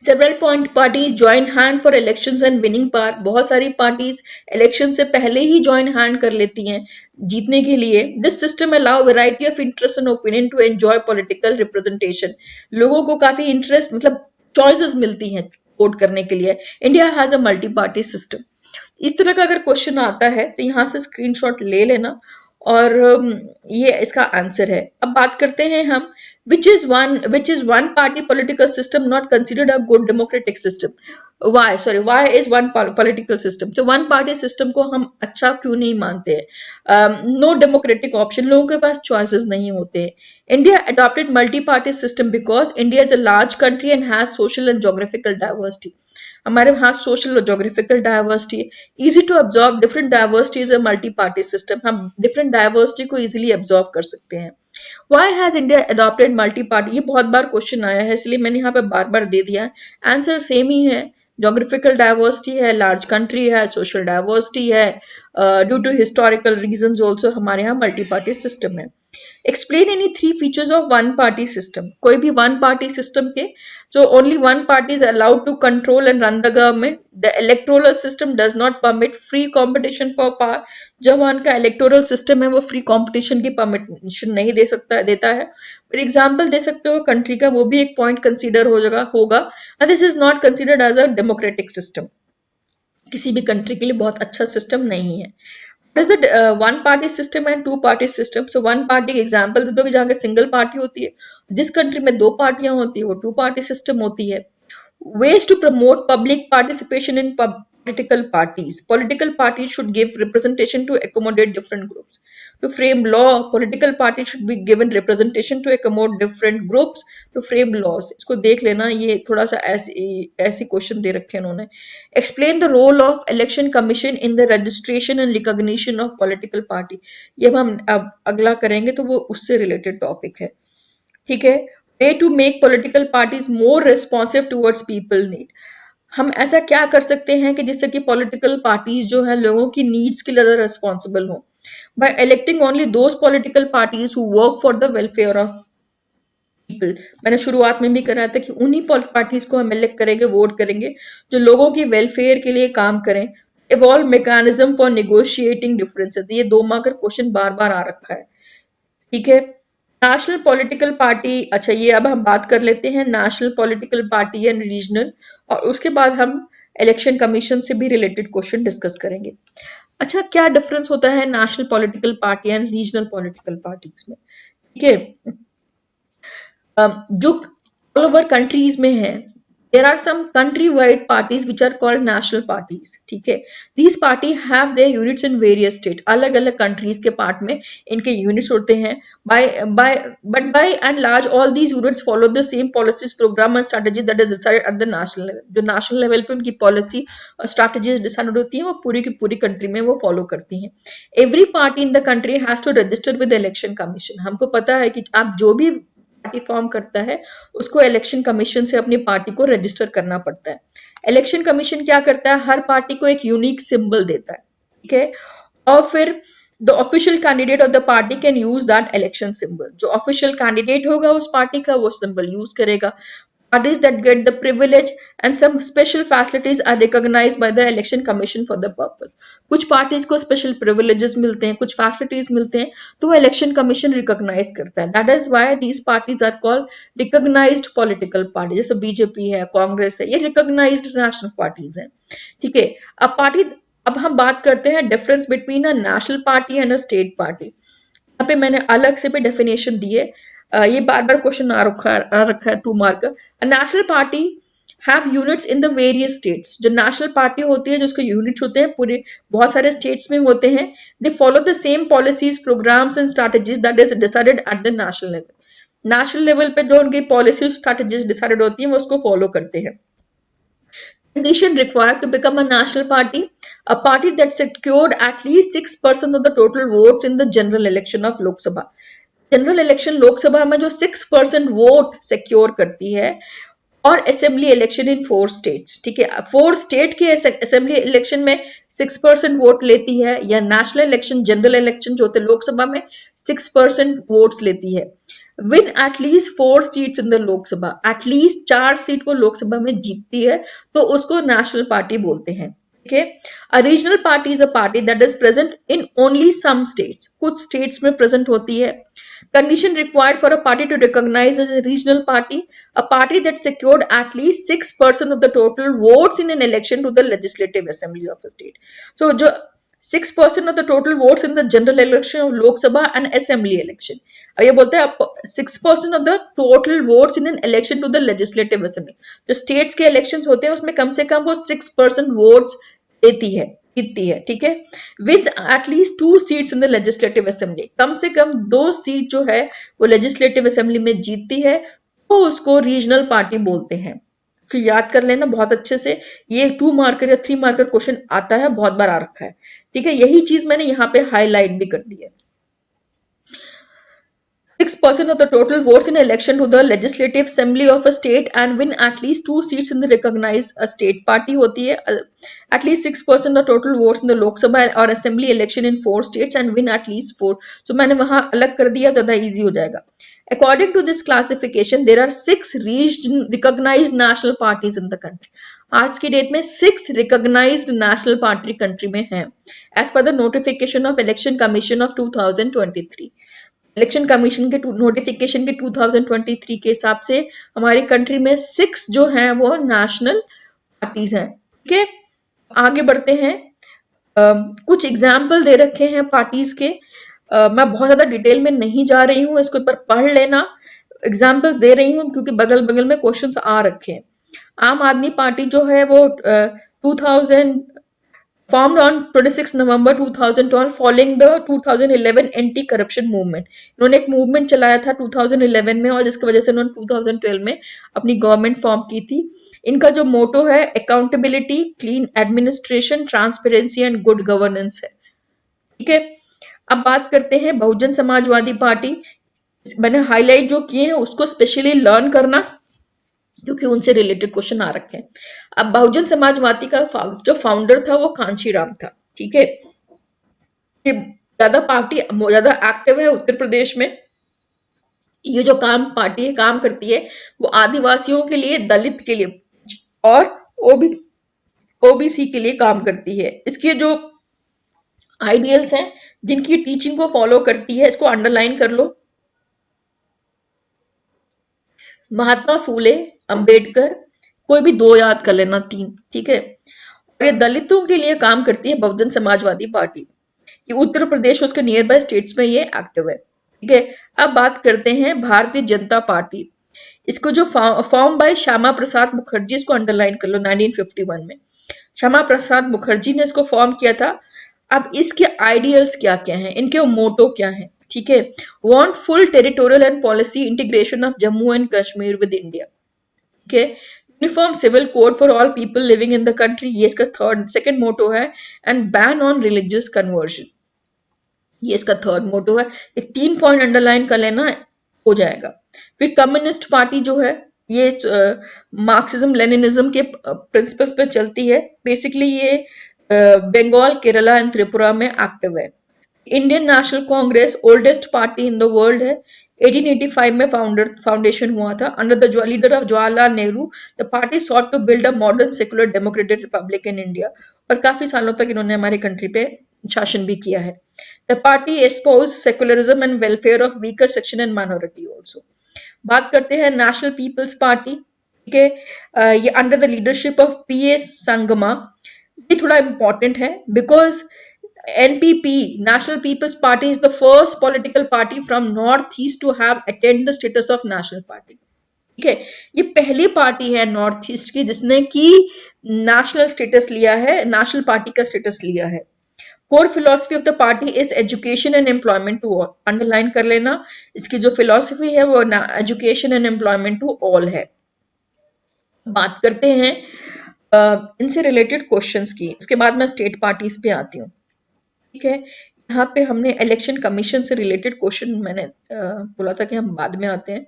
Several point parties join hand for elections and winning power. बहुत सारी parties election से पहले ही join hand कर लेती हैं जीतने के लिए। This system allow variety of interest and opinion to enjoy political representation. लोगों को काफी interest मतलब choices मिलती हैं वोट करने के लिए। India has a multi-party system. इस तरह का अगर क्वेश्चन आता है तो यहाँ से स्क्रीनशॉट ले लेना और ये इसका आंसर है। अब बात करते हैं हम which is one party political system not considered a good democratic system? Why is one political system? So one party system को हम अच्छा क्यों नहीं मानते हैं? No democratic option, लोगों के पास choices नहीं होते हैं। India adopted multi-party system because India is a large country and has social and geographical diversity. हमारे वहाँ सोशल और जोग्राफिकल डाइवर्सिटी है, easy to absorb different diversities, multi party system, हम डिफरेंट डाइवर्सिटी को इजीली अब्जॉर्ब कर सकते हैं। Why has India adopted multi party? ये बहुत बार क्वेश्चन आया है इसलिए मैंने यहाँ पे बार बार दे दिया है। आंसर सेम ही है, जोग्राफिकल डाइवर्सिटी है, लार्ज कंट्री है, सोशल डाइवर्सिटी है, due to historical reasons also हमारे यहाँ मल्टी पार्टी सिस्टम है। Explain any three features of one party system. कोई भी वन पार्टी सिस्टम के जो only one party is allowed to control and run the government. The electoral system does not permit free competition for power. जो वहां का electoral system है वो free competition की परमिशन नहीं दे सकता देता है। फॉर एग्जाम्पल दे सकते हो कंट्री का, वो भी एक पॉइंट कंसिडर हो जाएगा होगा। This is not considered as a democratic system, किसी भी कंट्री के लिए बहुत अच्छा सिस्टम नहीं है। What is the one party system and two party system? So one party example दे दो कि जहाँ के सिंगल पार्टी होती है, जिस कंट्री में दो पार्टियां होती है वो टू पार्टी सिस्टम होती है। Ways to promote public participation in political parties. Political parties should give representation to accommodate different groups. To frame law, political parties should be given representation to accommodate different groups to frame laws. इसको देख लेना, ये थोड़ा सा ऐसी question दे रखे हैं उन्होंने। Explain the role of election commission in the registration and recognition of political party. ये हम अब अगला करेंगे तो वो उससे रिलेटेड टॉपिक है, ठीक है। Way to make political parties more responsive towards people need. हम ऐसा क्या कर सकते हैं कि जिससे कि पॉलिटिकल पार्टीज जो है लोगों की नीड्स के लिए ज्यादा रिस्पॉन्सिबल हो, by electing only those political parties who work for the welfare of people. मैंने शुरुआत में भी करा था कि उन्हीं पार्टीज को हम इलेक्ट करेंगे, वोट करेंगे जो लोगों की वेलफेयर के लिए काम करें। Evolve mechanism for negotiating differences, ये 2 मार्क का क्वेश्चन बार बार आ रखा है, ठीक है। नेशनल पॉलिटिकल पार्टी, अच्छा ये अब हम बात कर लेते हैं national political party and regional, और उसके बाद हम इलेक्शन कमीशन से भी रिलेटेड क्वेश्चन डिस्कस करेंगे। अच्छा, क्या डिफरेंस होता है national political party and regional political parties में, ठीक है। जो ऑल ओवर कंट्रीज में है, there are some country wide parties which are called national parties, ठीक है। these party have their units in various state, अलग अलग countries के part में इनके units होते हैं। By and large all these units follow the same policies, program and strategies that is decided at the national level। जो national level पे उनकी policy और strategies decided होती हैं वो पूरी की पूरी country में वो follow करती हैं। every party in the country has to register with the election commission। हमको पता है कि आप जो भी पार्टी फॉर्म करता है उसको इलेक्शन कमीशन से अपनी पार्टी को रजिस्टर करना पड़ता है। इलेक्शन कमीशन क्या करता है, हर पार्टी को एक यूनिक सिंबल देता है, ठीक है। और फिर the official candidate of the party can use that election symbol. जो ऑफिशियल कैंडिडेट होगा उस पार्टी का वो सिंबल यूज करेगा। Parties that get the privilege and some special facilities are recognized by the election commission for the purpose। कुछ parties को special privileges मिलते हैं, कुछ फैसिलिटीज मिलते हैं, तो वो इलेक्शन कमीशन रिकॉग्नाइज करता है। That is why these parties are called recognised political party. जैसे बीजेपी है, कांग्रेस है, ये रिकॉग्नाइज्ड नेशनल पार्टीज हैं, ठीक है। अब हम बात करते हैं difference between a national party and a state party. यहाँ पे मैंने अलग से भी डेफिनेशन दी है। ये बार बार क्वेश्चन आ रखा है 2 mark. National party have units in the various states. जो नेशनल पार्टी होती है, जो उसके यूनिट्स होते हैं पूरे बहुत सारे स्टेट्स में होते हैं। They follow the same policies, programmes and strategies that is decided at the national level. National level पे जो उनकी पॉलिसीज स्ट्रैटेजीज डिसाइडेड होती हैं वो उसको फॉलो करते हैं। Condition required to become a national party, a party that secured at least 6% of the total votes in the general election of Lok Sabha। General election Lok Sabha में जो 6% वोट सिक्योर करती है, और असेंबली इलेक्शन इन 4 स्टेट्स, ठीक है। 4 state के assembly election में 6% vote लेती है, या नेशनल इलेक्शन जनरल इलेक्शन जो होते हैं लोकसभा में 6% वोट्स लेती है। Win at least 4 seats in the Lok Sabha, at least 4 seat को लोकसभा में जीतती है तो उसको नेशनल पार्टी बोलते हैं, ठीक है। A regional party is a party that is present in only some states, कुछ स्टेट्स में प्रेजेंट होती है। Condition required for a party to recognize as a regional party, a party that secured at least 6% of the total votes in an election to the legislative assembly of a state। So जो 6% of the total votes in the general election of Lok Sabha and assembly election। अब ये बोलते हैं 6% of the total votes in an election to the legislative assembly। जो states के elections होते हैं उसमें कम से कम वो 6% votes देती है, जीतती है, ठीक है। With at least 2 seats in the legislative assembly, कम से कम 2 सीट जो है वो लेजिस्लेटिव असेंबली में जीतती है तो उसको रीजनल पार्टी बोलते हैं। फिर याद कर लेना बहुत अच्छे से, ये 2 मार्कर या 3 मार्कर क्वेश्चन आता है, बहुत बार आ रखा है, ठीक है। यही चीज मैंने यहाँ पे हाईलाइट भी कर दी है। 6% of the total votes in election to the legislative assembly of a state and win at least 2 seats in the recognized a state party होती है। at least 6% of total votes in the Lok Sabha और assembly election in 4 states and win at least 4। so मैंने वहां अलग कर दिया, ज़्यादा easy हो जाएगा। According to this classification, there are 6 recognized national parties in the country। आज की डेट में 6 recognized national party country में हैं, as per the notification of Election Commission of 2023। Election commission के नोटिफिकेशन के 2023 के हिसाब से हमारी कंट्री में 6 जो हैं वो नेशनल पार्टीज हैं, ठीक है। आगे बढ़ते हैं। कुछ एग्जाम्पल दे रखे हैं पार्टीज के। मैं बहुत ज्यादा डिटेल में नहीं जा रही हूँ, इसके ऊपर पढ़ लेना। एग्जाम्पल्स दे रही हूँ क्योंकि बगल बगल में क्वेश्चंस आ रखे हैं। आम आदमी पार्टी जो है वो 2000 formed on 26 November 2012 following the 2011 anti corruption movement. इन्होंने एक मूवमेंट चलाया था 2011 में और जिसकी वजह से इन्होंने 2012 में अपनी गवर्नमेंट फॉर्म की थी। इनका जो मोटो है accountability, clean administration, transparency and good governance है, ठीक है। अब बात करते हैं बहुजन समाजवादी पार्टी। मैंने हाईलाइट जो किए हैं उसको स्पेशली लर्न करना, क्योंकि उनसे रिलेटेड क्वेश्चन आ रखे हैं। अब बहुजन समाजवादी का जो फाउंडर था वो कांशीराम था, ठीक है। ये ज्यादा पार्टी ज्यादा एक्टिव है उत्तर प्रदेश में। ये जो काम पार्टी है काम करती है वो आदिवासियों के लिए, दलित के लिए और ओबी ओबीसी के लिए काम करती है। इसके जो आइडियल्स हैं, जिनकी टीचिंग को फॉलो करती है, इसको अंडरलाइन कर लो। महात्मा फूले, अंबेडकर, कोई भी दो याद कर लेना, तीन, ठीक है। और ये दलितों के लिए काम करती है बहुजन समाजवादी पार्टी। ये उत्तर प्रदेश उसके नियर बाय स्टेट्स में ये एक्टिव है, ठीक है। अब बात करते हैं भारतीय जनता पार्टी। इसको जो फॉर्म बाय श्यामा प्रसाद मुखर्जी, इसको अंडरलाइन कर लो, 1951 में श्यामा प्रसाद मुखर्जी ने इसको फॉर्म किया था। अब इसके आइडियल्स क्या क्या हैं, इनके मोटो क्या हैं, ठीक है। Want full territorial and policy integration of Jammu and Kashmir with India, ठीक है। Uniform civil code for all people living in the country, ये इसका सेकंड मोटो है। And ban on religious conversion, ये इसका थर्ड मोटो है। ये 3 पॉइंट अंडरलाइन कर लेना, हो जाएगा। फिर कम्युनिस्ट पार्टी जो है, ये मार्क्सिज्म लेनिनिज्म के प्रिंसिपल्स पे चलती है। बेसिकली ये बंगाल, केरला एंड त्रिपुरा में एक्टिव है। Indian national Congress oldest party in the world है। 1885 में फाउंडेशन हुआ था under the leader of Jawaharlal Nehru. The party sought to build a modern secular democratic republic in India, और काफी सालों तक इन्होंने हमारी कंट्री पे शासन भी किया है। The party espouse secularism and welfare of weaker section and minority also. बात करते हैं नेशनल पीपल्स पार्टी, ठीक है। ये under the leadership of P S Sangma. ये थोड़ा इंपॉर्टेंट है because NPP, National People's Party, is the first political party from Northeast to have attained the status of national party. ठीक है, ये पहली पार्टी है नॉर्थ ईस्ट की जिसने की नेशनल स्टेटस लिया है, नेशनल पार्टी का स्टेटस लिया है। Core philosophy of the party is education and employment to all, underline कर लेना। इसकी जो फिलोसफी है वो education and employment to all है। बात करते हैं इनसे रिलेटेड क्वेश्चंस की, उसके बाद मैं स्टेट पार्टीज पे आती हूँ, ठीक है। यहाँ पे हमने इलेक्शन कमीशन से रिलेटेड क्वेश्चन, मैंने बोला था कि हम बाद में आते हैं।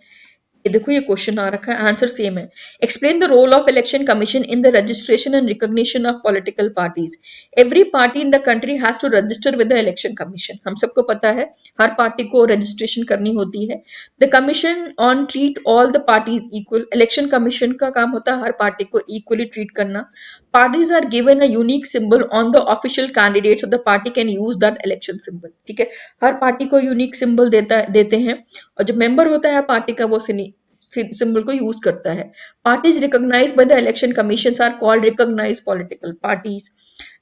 ये देखो ये क्वेश्चन आ रखा है, आंसर सेम है। Explain the role of election commission in the registration and recognition of political parties. Every party in the country has to register with the election commission, हम सबको पता है हर पार्टी को रजिस्ट्रेशन करनी होती है। The commission on treat all the parties equal, election commission का काम होता है हर पार्टी को इक्वली ट्रीट करना। Parties are given a unique symbol on the official candidates of the party can use that election symbol, ठीक है। हर पार्टी को यूनिक सिंबल देते हैं, और जो मेंबर होता है पार्टी का वो सिंबल को यूज करता है। Parties recognised by the election commissions are called recognised political parties.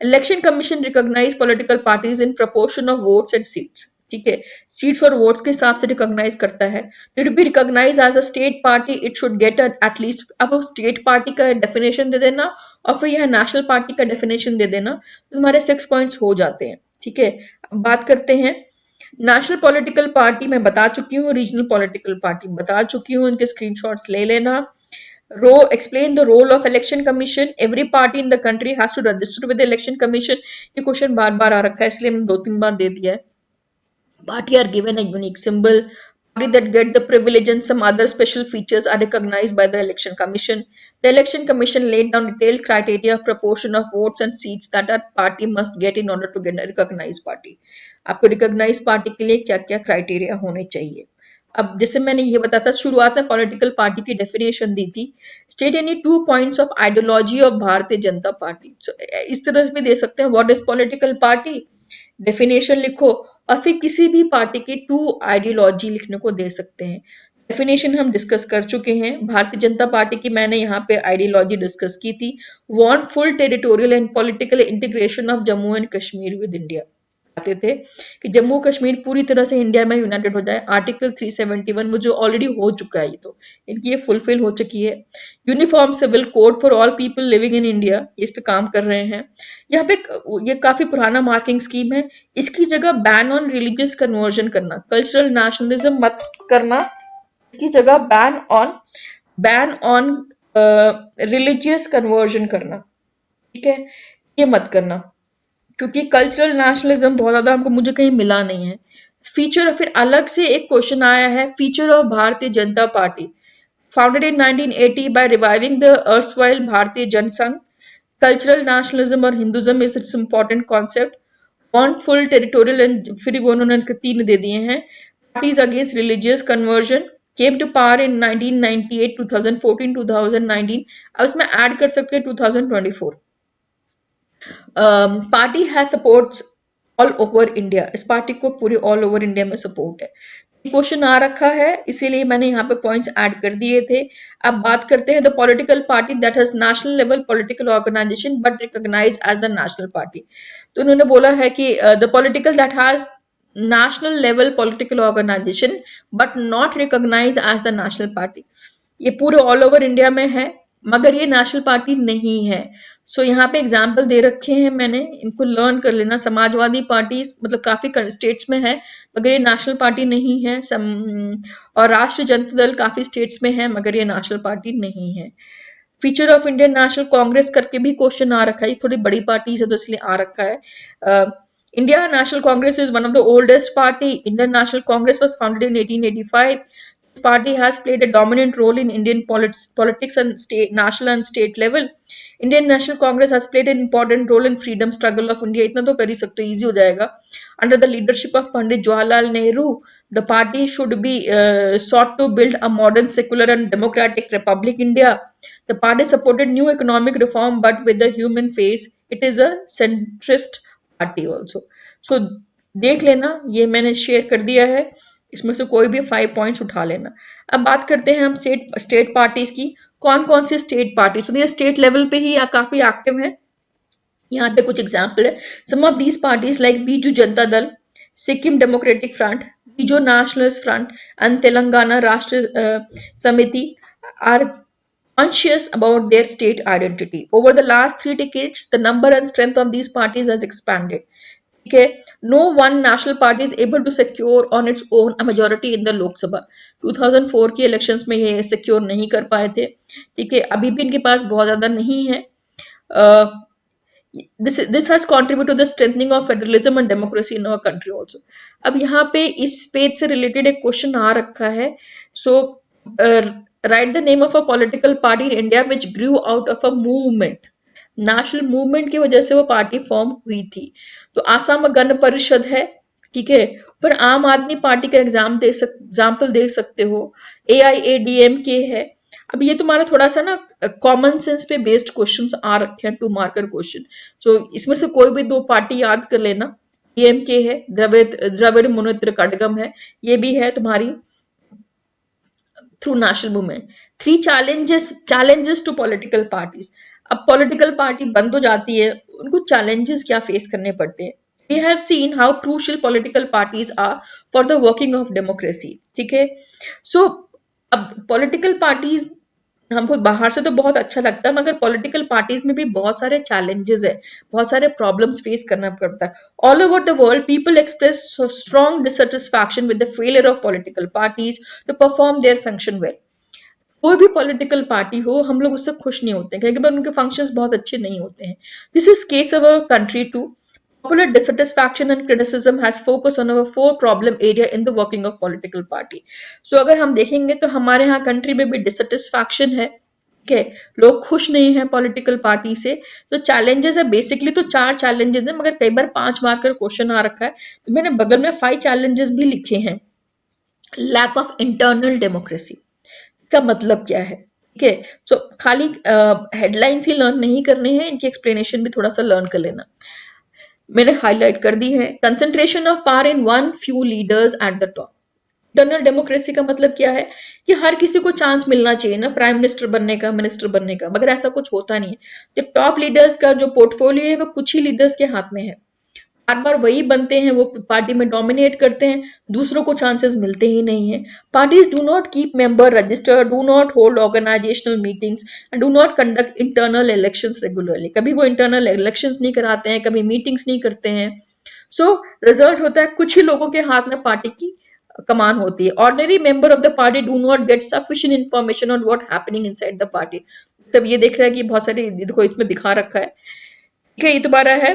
Election commission recognise political parties in proportion of votes and seats, ठीक है। सीट्स और वोट्स के हिसाब से रिकॉग्नाइज करता है। To be recognise as a state party it should get at least, अब state party का डेफिनेशन दे देना और फिर यह नेशनल पार्टी का डेफिनेशन दे देना, तो तुम्हारे 6 पॉइंट्स हो जाते हैं, ठीक है। अब बात करते हैं नेशनल पॉलिटिकल पार्टी, मैं बता चुकी हूँ, रीजनल पॉलिटिकल पार्टी बता चुकी हूँ, इनके स्क्रीनशॉट्स ले लेना। Row explain the role of election commission, every party in the country has to register with the election commission. ये क्वेश्चन बार बार आ रखा है इसलिए मैंने 2-3 बार दे दिया है। Party are given a unique symbol. Party that get the privilege and some other special features are recognized by the election commission. The election commission laid down detailed criteria of proportion of votes and seats that a party must get in order to get a recognized party. आपको recognise party के लिए क्या क्या criteria होने चाहिए। अब जैसे मैंने ये बताया था शुरुआत में पॉलिटिकल पार्टी की डेफिनेशन दी थी। State any 2 points of ideology of Bharatiya Janata party, इस तरह भी दे सकते हैं, what is political party, definition लिखो, और फिर किसी भी पार्टी की 2 आइडियोलॉजी लिखने को दे सकते हैं। डेफिनेशन हम डिस्कस कर चुके हैं। भारतीय जनता पार्टी की मैंने यहाँ पे आइडियोलॉजी डिस्कस की थी। Want full territorial and political integration of Jammu and Kashmir with India, चाहते थे कि जम्मू कश्मीर पूरी तरह से इंडिया में यूनाइटेड हो जाए। आर्टिकल 371 वो जो ऑलरेडी हो चुका है, ये तो इनकी ये फुलफिल हो चुकी है। Uniform civil code for all people living in India, इस पे काम कर रहे हैं। यहाँ पे ये काफी पुराना मार्किंग स्कीम है। इसकी जगह बैन ऑन रिलीजियस कन्वर्जन करना, कल्चरल नेशनलिज्म मत करना, इसकी जगह बैन ऑन रिलीजियस कन्वर्जन करना, ठीक है, ये मत करना, क्योंकि कल्चरल नेशनलिज्म बहुत ज्यादा हमको मुझे कहीं मिला नहीं है। फीचर, फिर अलग से एक क्वेश्चन आया है, feature of Bharatiya Janata party. founded in 1980 by reviving the erstwhile Bharatiya Jansangh. Cultural nationalism और Hinduism is its important concept. Want full territorial and फिर वो उन्होंने तीन दे दिए हैं. Parties against religious conversion came to power in 1998, 2014, 2019. अब इसमें ऐड कर सकते हैं 2024. Party has supports all over India. इस पार्टी को पूरे ऑल ओवर इंडिया में सपोर्ट है. क्वेश्चन आ रखा है इसीलिए मैंने यहाँ पे पॉइंट्स ऐड कर दिए थे. अब बात करते हैं the political party that has national level political organisation but recognise as the national party. तो उन्होंने बोला है कि the political that has national level political organisation but not recognise as the national party. ये पूरे ऑल ओवर इंडिया में है मगर ये नेशनल पार्टी नहीं है. सो यहाँ पे एग्जाम्पल दे रखे हैं मैंने, इनको लर्न कर लेना. समाजवादी पार्टी मतलब काफी स्टेट्स में है मगर ये नेशनल पार्टी नहीं है. और राष्ट्रीय जनता दल काफी स्टेट्स में है मगर ये नेशनल पार्टी नहीं है. Feature of Indian national Congress करके भी क्वेश्चन आ रखा है. थोड़ी बड़ी पार्टीज है तो इसलिए आ रखा है. India national Congress is one of the oldest party. Indian national Congress was founded in 1885. This party has played a dominant role in Indian politics and national and state level. Indian National Congress has played an important role in freedom struggle of India. इतना तो कर ही सकते हो, easy हो जाएगा. Under the leadership of Pandit Jawaharlal Nehru, the party should be sought to build a modern, secular and democratic republic India. The party supported new economic reform, but with the human face, it is a centrist party also. So देख लेना, ये मैंने share कर दिया है. इसमें से कोई भी 5 पॉइंट्स उठा लेना. अब बात करते हैं हम स्टेट पार्टीज की. कौन कौन सी स्टेट पार्टीज, तो ये स्टेट लेवल पे ही काफी एक्टिव है. यहाँ पे कुछ एग्जाम्पल है. Some of these parties like Biju Janata Dal, Sikkim Democratic Front, Biju Nationalist Front and Telangana Rashtra Samiti are conscious about their state identity. Over the last 3 decades, the number and strength of these parties has expanded. Okay, no one national party is able to secure on its own a majority in the Lok Sabha. 2004 के elections में ये secure नहीं कर पाए थे. ठीक है, अभी भी इनके पास बहुत ज्यादा नहीं है. This has contributed to the strengthening of federalism and democracy in our country also. अब यहाँ पे इस पेज से रिलेटेड एक क्वेश्चन आ रखा है. So write the name of a political party in India which grew out of a movement. National movement की वजह से वो पार्टी फॉर्म हुई थी. तो आसाम गण परिषद है. ठीक है, फिर आम आदमी पार्टी का एग्जाम्पल दे सकते हो. AIADMK है. अब ये तुम्हारा थोड़ा सा ना कॉमन सेंस पे बेस्ड क्वेश्चंस आ रखे हैं, 2 मार्कर क्वेश्चन. सो इसमें से कोई भी 2 पार्टी याद कर लेना. AMK है, द्रविड़ मुनेत्र कड़गम है, ये भी है तुम्हारी through national movement. 3 challenges to political parties. अब पॉलिटिकल पार्टी बंद हो जाती है, उनको चैलेंजेस क्या फेस करने पड़ते हैं. We have seen how crucial political parties are for the working of democracy. ठीक है, सो अब पॉलिटिकल पार्टीज हमको बाहर से तो बहुत अच्छा लगता है मगर पॉलिटिकल पार्टीज में भी बहुत सारे चैलेंजेस है, बहुत सारे प्रॉब्लम्स फेस करना पड़ता है. All over the world people express strong dissatisfaction with the failure of political parties to perform their function well. कोई भी पॉलिटिकल पार्टी हो, हम लोग उससे खुश नहीं होते हैं क्योंकि उनके फंक्शंस बहुत अच्छे नहीं होते हैं. This is case of our country too. Popular dissatisfaction and criticism has focused on our 4 problem area in the working of political party. So अगर हम देखेंगे तो हमारे यहाँ कंट्री में भी डिससेटिस्फैक्शन है. ठीक है, लोग खुश नहीं है पॉलिटिकल पार्टी से. तो चैलेंजेस है, बेसिकली तो 4 चैलेंजेस है मगर कई बार 5 मार्कर क्वेश्चन आ रखा है तो मैंने बगल में 5 चैलेंजेस भी लिखे हैं. लैक ऑफ इंटरनल डेमोक्रेसी का मतलब क्या है. ठीक है, सो खाली हेडलाइंस ही लर्न नहीं करने हैं, इनकी एक्सप्लेनेशन भी थोड़ा सा लर्न कर लेना. मैंने हाईलाइट कर दी है. Concentration of power in one few leaders at the top. Internal democracy का मतलब क्या है कि हर किसी को चांस मिलना चाहिए ना प्राइम मिनिस्टर बनने का, मिनिस्टर बनने का, मगर ऐसा कुछ होता नहीं है. जब टॉप लीडर्स का जो पोर्टफोलियो है वो कुछ ही लीडर्स के हाथ में है, बार बार वही बनते हैं, वो पार्टी में डोमिनेट करते हैं, दूसरों को चांसेस मिलते ही नहीं है. Parties do not keep member register, do not hold organisational meetings and do not conduct internal elections regularly. कभी वो इंटरनल इलेक्शंस नहीं कराते हैं, कभी मीटिंग्स नहीं करते हैं. सो रिजल्ट होता है कुछ ही लोगों के हाथ में पार्टी की कमान होती है. Ordinary member of the party do not gate sufficient information on what happening inside the party. तब ये देख रहा है कि बहुत सारे देखो इसमें दिखा रखा है. ठीक है, ये तुम्हारा है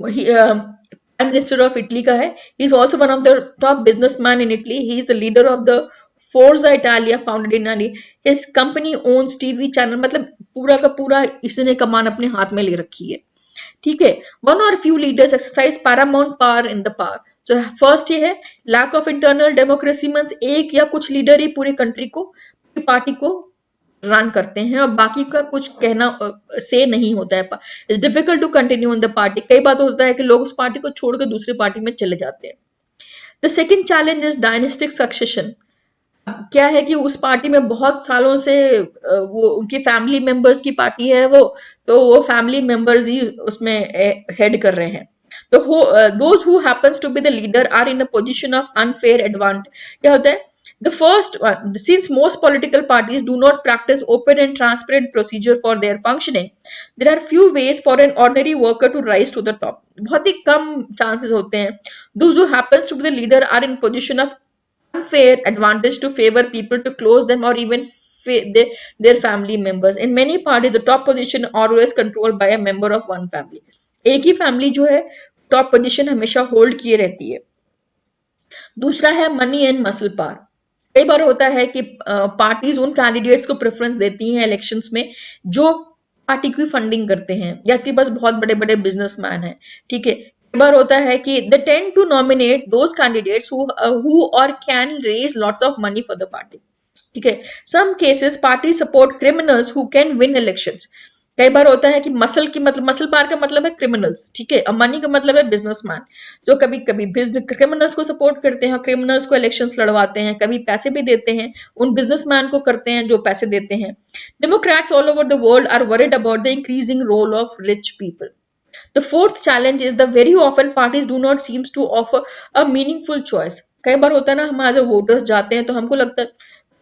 वही प्राइम मिनिस्टर ऑफ इटली का है. He is also one of the top businessman in Italy. He is the leader of the Forza Italia founded in Italy, his company ons TV channel, मतलब पूरा का पूरा इसने कमान अपने हाथ में ले रखी है, ठीक है। वन और few leaders exercise paramount power in the power. जो फर्स्ट ये है lack of internal democracy, means एक या कुछ लीडर ही पूरी कंट्री को, पूरी पार्टी को रन करते हैं और बाकी का कुछ कहना से नहीं होता है। It's difficult to continue in the party, कई बार होता है कि लोग उस पार्टी को छोड़कर दूसरी पार्टी में चले जाते हैं। The second challenge is dynastic succession. क्या है कि उस पार्टी में बहुत सालों से वो उनकी फैमिली मेंबर्स की पार्टी है वो, तो वो फैमिली मेंबर्स ही उसमें हेड कर रहे हैं। तो those who happens to be the leader are in a position of unfair advantage। क्या होता है, the first one, since most political parties do not practice open and transparent procedure for their functioning, there are few ways for an ordinary worker to rise to the top। बहुत ही कम chances होते हैं। those who happens to be the leader are in position of unfair advantage to favor people to close them or even their family members। In many parties, the top position always controlled by a member of one family। एक ही family जो है top position हमेशा hold किए रहती है। दूसरा है money and muscle power. कई बार होता है कि पार्टीज उन कैंडिडेट्स को प्रेफरेंस देती हैं इलेक्शंस में जो पार्टी की फंडिंग करते हैं या कि बस बहुत बड़े बड़े बिजनेसमैन हैं, ठीक है। कई बार होता है कि they tend to nominate those candidates who और can raise lots of money for the party, ठीक है। Some cases party support criminals who can win elections. कई बार होता है कि मसल की मतलब मसल पार का मतलब है क्रिमिनल्स, ठीक है, और मनी का मतलब है बिजनेसमैन जो कभी कभी क्रिमिनल्स को सपोर्ट करते हैं, क्रिमिनल्स को इलेक्शंस लड़वाते हैं, कभी पैसे भी देते हैं, उन बिजनेसमैन को करते हैं जो पैसे देते हैं। Democrats all over the world are worried about the increasing role of rich people. The fourth challenge is the very often parties do not seems to offer a meaningful choice। कई बार होता है ना, हम एज अ वोटर्स जाते हैं तो हमको लगता है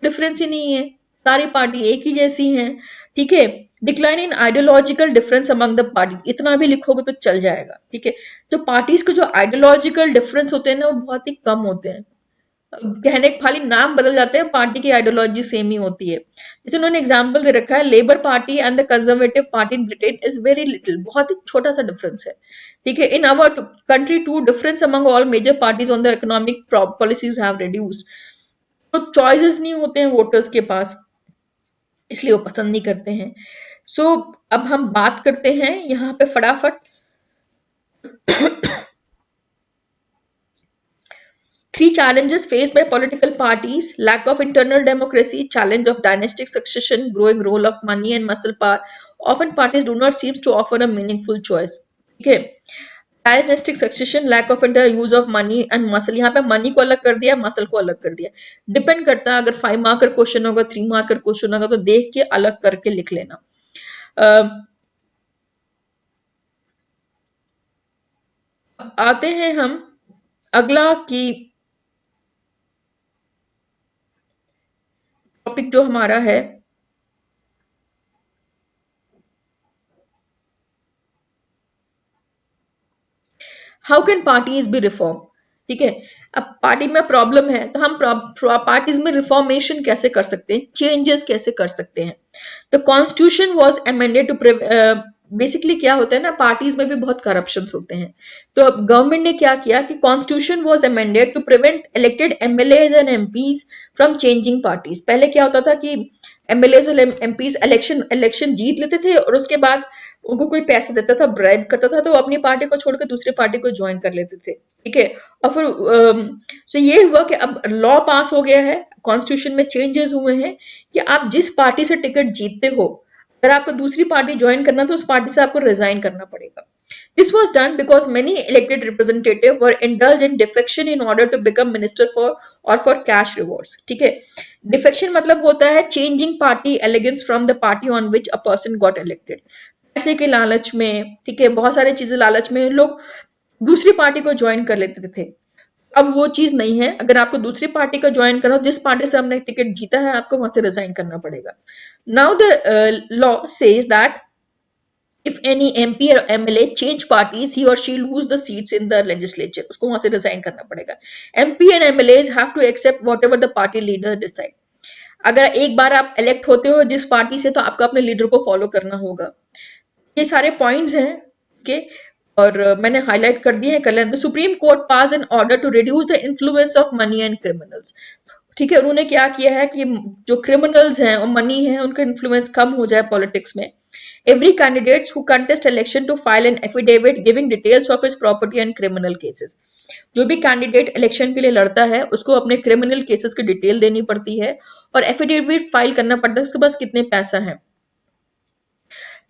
डिफरेंस ही नहीं है, सारी पार्टी एक ही जैसी हैं, ठीक है। Decline in ideological difference among the parties, इतना भी लिखोगे तो चल जाएगा, ठीक है। जो पार्टीज के जो आइडियोलॉजिकल डिफरेंस होते हैं ना वो बहुत ही कम होते हैं, कहने खाली नाम बदल जाते हैं, पार्टी की आइडियोलॉजी सेम ही होती है। जैसे उन्होंने एग्जांपल दे रखा है Labour Party and the Conservative Party in Britain is very little, बहुत ही छोटा सा डिफरेंस है, ठीक है। In our country too difference among all major parties on the economic policies have reduce. तो चॉइसेस नहीं होते हैं वोटर्स के पास, इसलिए वो पसंद नहीं करते हैं। सो अब हम बात करते हैं यहाँ पे फटाफट Three challenges faced by political parties: lack of internal democracy, challenge of dynastic succession, growing role of money and muscle power. Often parties do not seem to offer a meaningful choice. Okay. Dynastic succession, lack of inter use of money and muscle. यहाँ पे money को अलग कर दिया, muscle को अलग कर दिया। डिपेंड करता है, अगर 5 मार्कर क्वेश्चन होगा, 3 मार्कर क्वेश्चन होगा तो देख के अलग करके लिख लेना। आते हैं हम अगला की टॉपिक जो हमारा है how can parties B reform, ठीक है। अब पार्टी में प्रॉब्लम है तो हम पार्टीज में रिफॉर्मेशन कैसे कर सकते हैं, चेंजेस कैसे कर सकते हैं। The constitution was amended to basically क्या होता है ना, पार्टीज में भी बहुत करप्शन होते हैं, तो अब गवर्नमेंट ने क्या किया कि constitution was amended to prevent elected MLAs and MPs from changing parties. पहले क्या होता था कि एमएलएज और एमपीज इलेक्शन जीत लेते थे और उसके बाद उनको कोई पैसा देता था, ब्राइब करता था, तो वो अपनी पार्टी को छोड़कर दूसरी पार्टी को ज्वाइन कर लेते थे, ठीक है। और फिर तो ये हुआ कि अब लॉ पास हो गया है, कॉन्स्टिट्यूशन में चेंजेस हुए हैं कि आप जिस पार्टी से टिकट जीतते हो, अगर आपको दूसरी पार्टी ज्वाइन करना तो उस पार्टी से आपको रिजाइन करना पड़ेगा। This was done because many elected representatives were indulged in defection in order to become minister for cash rewards, ठीक है। डिफेक्शन मतलब होता है changing party allegiance from the party on which a person got elected। पैसे के लालच में, ठीक है, बहुत सारी चीजें लालच में लोग दूसरी पार्टी को ज्वाइन कर लेते थे। अब वो चीज नहीं है, अगर आपको दूसरी पार्टी को ज्वाइन करना हो, जिस पार्टी से हमने टिकट जीता है आपको वहां से रिजाइन करना पड़ेगा। Now the law says that if any MP or MLA change parties, he or she lose the seats in the legislature, उसको वहां से रिजाइन करना पड़ेगा। MP and MLAs have to accept whatever the party leader decide। अगर एक बार आप elect होते हो जिस पार्टी से, तो आपको अपने लीडर को फॉलो करना होगा। ये सारे पॉइंट्स हैं के, और मैंने हाईलाइट कर दिए हैं। कल the Supreme Court pass an order to reduce the influence of money and criminals. ठीक है, उन्होंने क्या किया है कि जो क्रिमिनल्स हैं और मनी है उनका इन्फ्लुएंस कम हो जाए पॉलिटिक्स में। Every candidates who contest election to file an affidavit giving details of his property and criminal cases. जो भी कैंडिडेट इलेक्शन के लिए लड़ता है उसको अपने क्रिमिनल केसेस की डिटेल देनी पड़ती है और एफिडेविट फाइल करना पड़ता है उसके पास कितने पैसा है।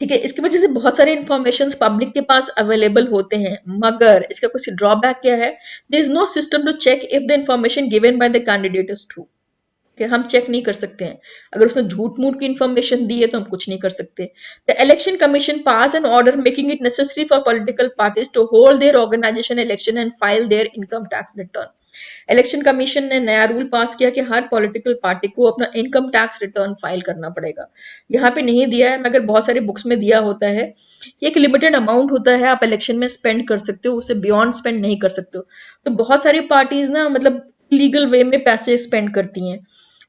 ठीक है, इसकी वजह से बहुत सारे इन्फॉर्मेशन पब्लिक के पास अवेलेबल होते हैं, मगर इसका कुछ ड्रॉबैक क्या है, there is no system to check if the information given by the candidate is true. कि हम चेक नहीं कर सकते हैं, अगर उसने झूठ मूठ की इन्फॉर्मेशन दी है तो हम कुछ नहीं कर सकते। The election Commission pass an order making it necessary for political parties to hold their organisation election and file their income tax return. Election Commission ने नया रूल पास किया कि हर पॉलिटिकल पार्टी को अपना इनकम टैक्स रिटर्न फाइल करना पड़ेगा। यहाँ पे नहीं दिया है मगर बहुत सारे बुक्स में दिया होता है कि एक लिमिटेड अमाउंट होता है आप इलेक्शन में स्पेंड कर सकते हो, उससे बियॉन्ड स्पेंड नहीं कर सकते हो। तो बहुत सारी पार्टीज ना मतलब लीगल वे में पैसे स्पेंड करती हैं।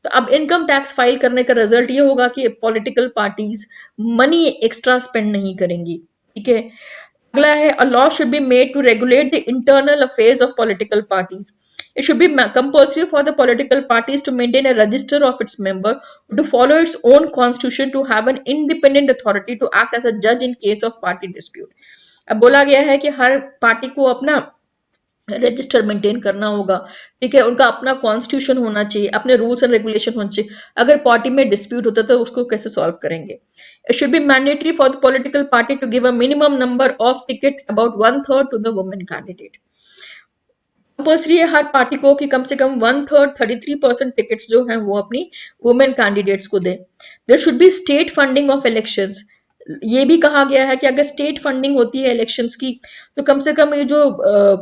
तो अब इनकम टैक्स फाइल करने का रिजल्ट ये होगा कि political parties money extra spend नहीं करेंगी। ठीक है, अगला है a law should be made to regulate the internal affairs of political parties. It should be compulsory for the political parties to maintain a register of its member, to follow its own constitution, to have an independent authority to act as a judge in case of party dispute. अब बोला गया है कि हर party को अपना register maintain करना होगा। ठीक है, उनका अपना कॉन्स्टिट्यूशन होना चाहिए, अपने रूल्स एंड रेगुलेशन होने चाहिए। अगर पार्टी में डिस्प्यूट होता है तो उसको कैसे सॉल्व करेंगे। It should be mandatory for the political party to give a minimum number of ticket about 1/3 to the women candidate. Compulsory है हर पार्टी को कि कम से कम 1/3 33% टिकट्स जो हैं वो अपनी वुमेन कैंडिडेट्स को दे। There should be state funding of elections. ये भी कहा गया है कि अगर स्टेट फंडिंग होती है इलेक्शंस की तो कम से कम ये जो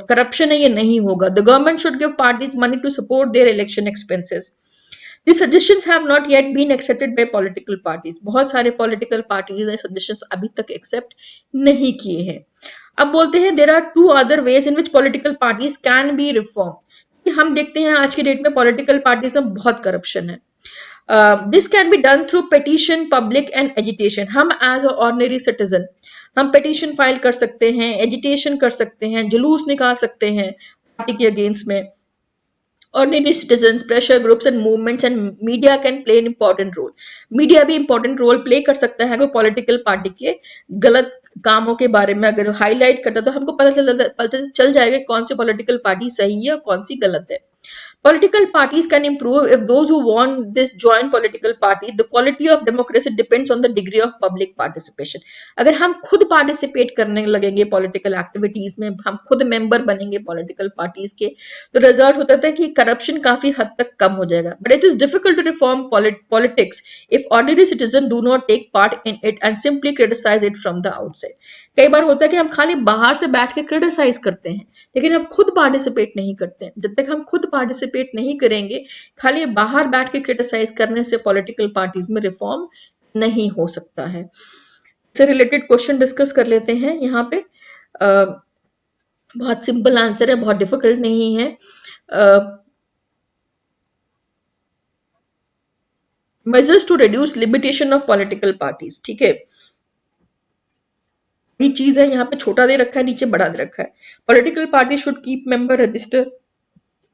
करप्शन है ये नहीं होगा। The government should give parties money to support their election expenses. These suggestions have not yet been accepted by political parties. बहुत सारे political parties ने suggestions अभी तक accept नहीं किए हैं। अब बोलते हैं there are two other ways in which political parties can be reformed। हम देखते हैं आज की डेट में political parties में बहुत corruption है। This can be done through petition, public and agitation। हम as a ordinary citizen हम petition file कर सकते हैं, agitation कर सकते हैं, जुलूस निकाल सकते हैं पार्टी के अगेंस्ट में। Ordinary citizens, pressure groups and movements and media can play an important role। Media भी important role play कर सकता है अगर पॉलिटिकल पार्टी के गलत कामों के बारे में अगर हाईलाइट करता तो हमको पता चल जाएगा कौन सी पॉलिटिकल पार्टी सही है और कौन सी गलत है। Political parties can improve if those who want this join political party. The quality of democracy depends on the degree of public participation। अगर हम खुद पार्टिसिपेट करने लगेंगे पॉलिटिकल एक्टिविटीज में, हम खुद मेंबर बनेंगे पॉलिटिकल पार्टीज के, तो रिजल्ट होता था कि करप्शन काफी हद तक कम हो जाएगा। But it is difficult to reform politics if ordinary citizen do not take part in it and simply criticise it from the outside. कई बार होता है कि हम खाली बाहर से बैठ के क्रिटिसाइज करते हैं लेकिन हम खुद पार्टिसिपेट नहीं करते हैं। जब तक हम खुद पार्टिसिपेट नहीं करेंगे, खाली बाहर बैठ के क्रिटिसाइज करने से पॉलिटिकल पार्टीज में रिफॉर्म नहीं हो सकता है। इससे रिलेटेड क्वेश्चन डिस्कस कर लेते हैं यहाँ पे। बहुत सिंपल आंसर है, बहुत डिफिकल्ट नहीं है। Measures to reduce limitation of political parties. ठीक है, ये चीज है, यहाँ पे छोटा दे रखा है, नीचे बड़ा दे रखा है। Political party should keep member register.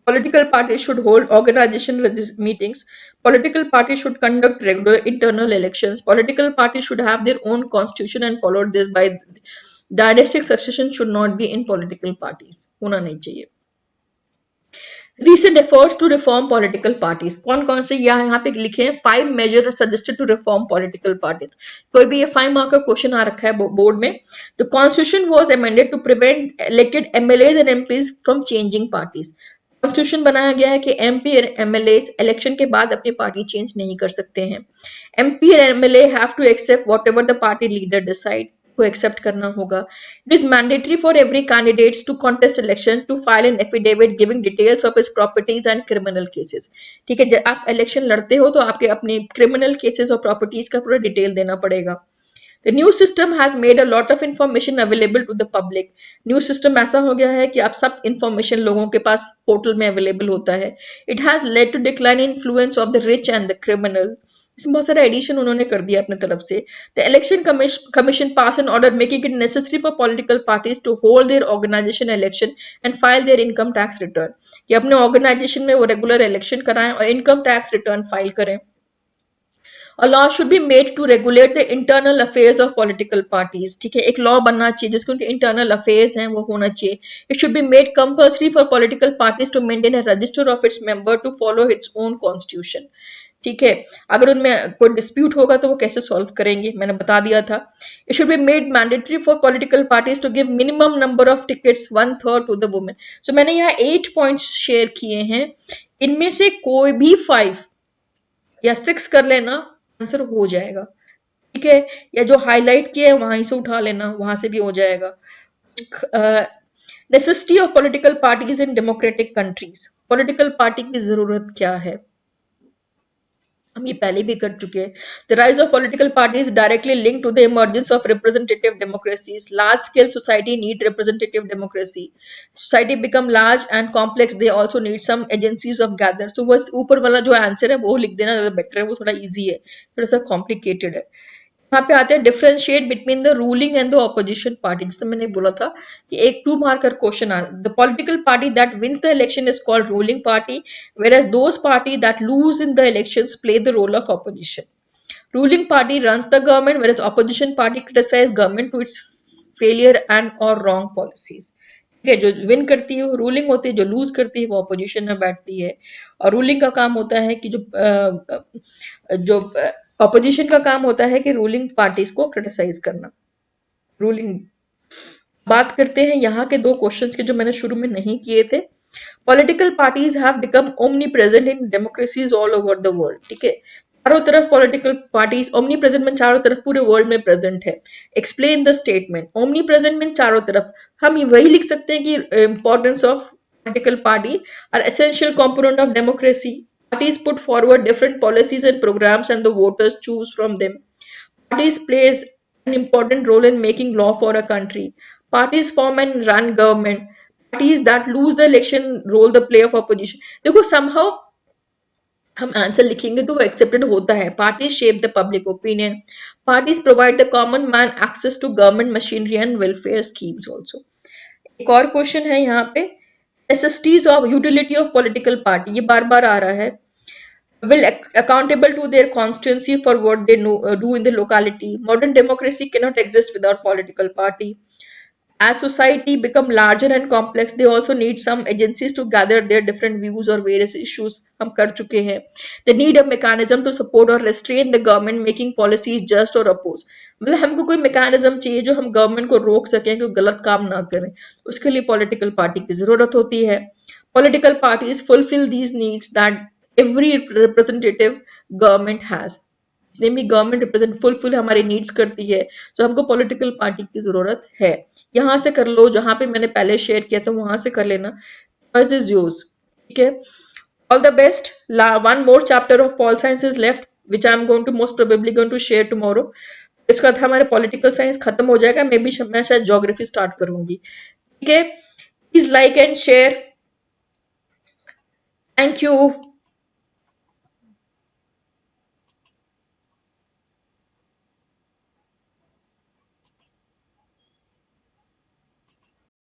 Political parties should hold organization meetings. Political parties should conduct regular internal elections. Political parties should have their own constitution and follow this by dynastic succession should not be in political parties। होना नहीं चाहिए। Recent efforts to reform political parties। कौन कौन से यहाँ पे लिखे हैं? 5 measures suggested to reform political parties। कोई भी ये 5 मार्क का क्वेश्चन आ रखा है बोर्ड में। The constitution was amended to prevent elected MLAs and MPs from changing parties। Constitution बनाया गया है कि एमपी और एमएलए इलेक्शन के बाद अपनी पार्टी चेंज नहीं कर सकते हैं। एमपी और MLA have to accept whatever the party leader decide, को एक्सेप्ट करना होगा। It is mandatory for every candidates to contest election to file an affidavit giving details of his properties and criminal cases. ठीक है, जब आप election लड़ते हो तो आपके अपने क्रिमिनल केसेस और प्रॉपर्टीज का पूरा डिटेल देना पड़ेगा। The new system has made a lot of information available to the public। New system ऐसा हो गया है कि आप सब information लोगों के पास पोर्टल में available होता है। It has led to decline in influence of the rich and the criminal। इसमें बहुत सारा एडिशन उन्होंने कर दिया अपने तरफ से। The election Commission pass an order making it necessary for political parties to hold their organisation election and file their income tax return, कि अपने ऑर्गेनाइजेशन में वो रेगुलर इलेक्शन कराएं और इनकम टैक्स रिटर्न फाइल करें। A law should be made to regulate the internal affairs of political parties. ठीक है, एक लॉ बनना चाहिए जिसको उनके इंटरनल अफेयर्स हैं वो होना चाहिए। It should be made compulsory for political parties to maintain a register of its member to follow its own constitution. ठीक है, अगर उनमें कोई डिस्प्यूट होगा तो वो कैसे सॉल्व करेंगे, मैंने बता दिया था। It should be made mandatory for political parties to give minimum number of tickets 1/3 to the women. So मैंने यहाँ 8 पॉइंट्स शेयर किए हैं, इनमें से कोई भी 5 या 6 कर लेना, आंसर हो जाएगा। ठीक है, या जो हाईलाइट किए वहां से उठा लेना, वहां से भी हो जाएगा। Necessity of political parties in democratic countries, political party की जरूरत क्या है, हम ये पहले भी कर चुके हैं। The rise of political parties directly link to the emergence of representative democracies. Large scale society need representative democracy. Society become large and complex, they also need some agencies of gather. तो बस ऊपर वाला जो answer है वो लिख देना ज्यादा बेटर है, वो थोड़ा ईजी है, थोड़ा सा कॉम्प्लिकेटेड है। यहाँ पे आते हैं differentiate between the ruling and the opposition party, जैसे मैंने बोला था कि एक 2 मार्कर क्वेश्चन आ, the political party that wins the election is called ruling party, whereas those party that lose in the elections play the role of opposition. Ruling party runs the government, whereas opposition party criticize government to its failure and or wrong policies. ठीक है, जो win करती है वो ruling होती है, जो loose करती है वो अपोजिशन में बैठती है। और रूलिंग का काम होता है कि जो अपोजिशन का काम होता है कि रूलिंग पार्टीज को क्रिटिसाइज करना। रूलिंग बात करते हैं यहाँ के 2 क्वेश्चंस के जो मैंने शुरू में नहीं किए थे। Political parties have become omni present in democracies all over the world. ठीक है, चारों तरफ पॉलिटिकल पार्टीज ओमनी प्रेजेंट में चारों तरफ पूरे वर्ल्ड में प्रेजेंट है। Explain the statement. Omnipresent में चारों तरफ, हम वही लिख सकते हैं कि importance of political party are essential component of democracy. Parties put forward different policies and programs and the voters choose from them. Parties plays an important role in making law for a country. Parties form and run government. Parties that lose the election role the play of opposition. देखो somehow हम answer लिखेंगे तो वो accepted होता है। Parties shape the public opinion. Parties provide the common man access to government machinery and welfare schemes also. एक और question है यहाँ पे, necessities of utility of political party, ये बार बार आ रहा है। Will accountable to their constituency for what they do in the locality. Modern democracy cannot exist without political party. As society become larger and complex, they also need some agencies to gather their different views or various issues. हम कर चुके हैं। They need a mechanism to support or restrain the government making policies just or oppose. मतलब हमको कोई mechanism चाहिए जो हम government को रोक सकें कि वो गलत काम ना करें, उसके लिए political party की जरूरत होती है। Political parties fulfill these needs that every representative government has. जितने भी गवर्नमेंट रिप्रेजेंट फुल हमारी नीड्स करती है, तो हमको पॉलिटिकल पार्टी की जरूरत है। यहाँ से कर लो, जहां पे मैंने पहले शेयर किया था वहां से कर लेना। Choice is yours. ठीक है, all the best. One more chapter of pol science is left which I am going to most probably going to share tomorrow. इसका था हमारे पॉलिटिकल साइंस खत्म हो जाएगा, मैं शायद ज्योग्राफी स्टार्ट करूंगी। ठीक है, please like and share. Thank you.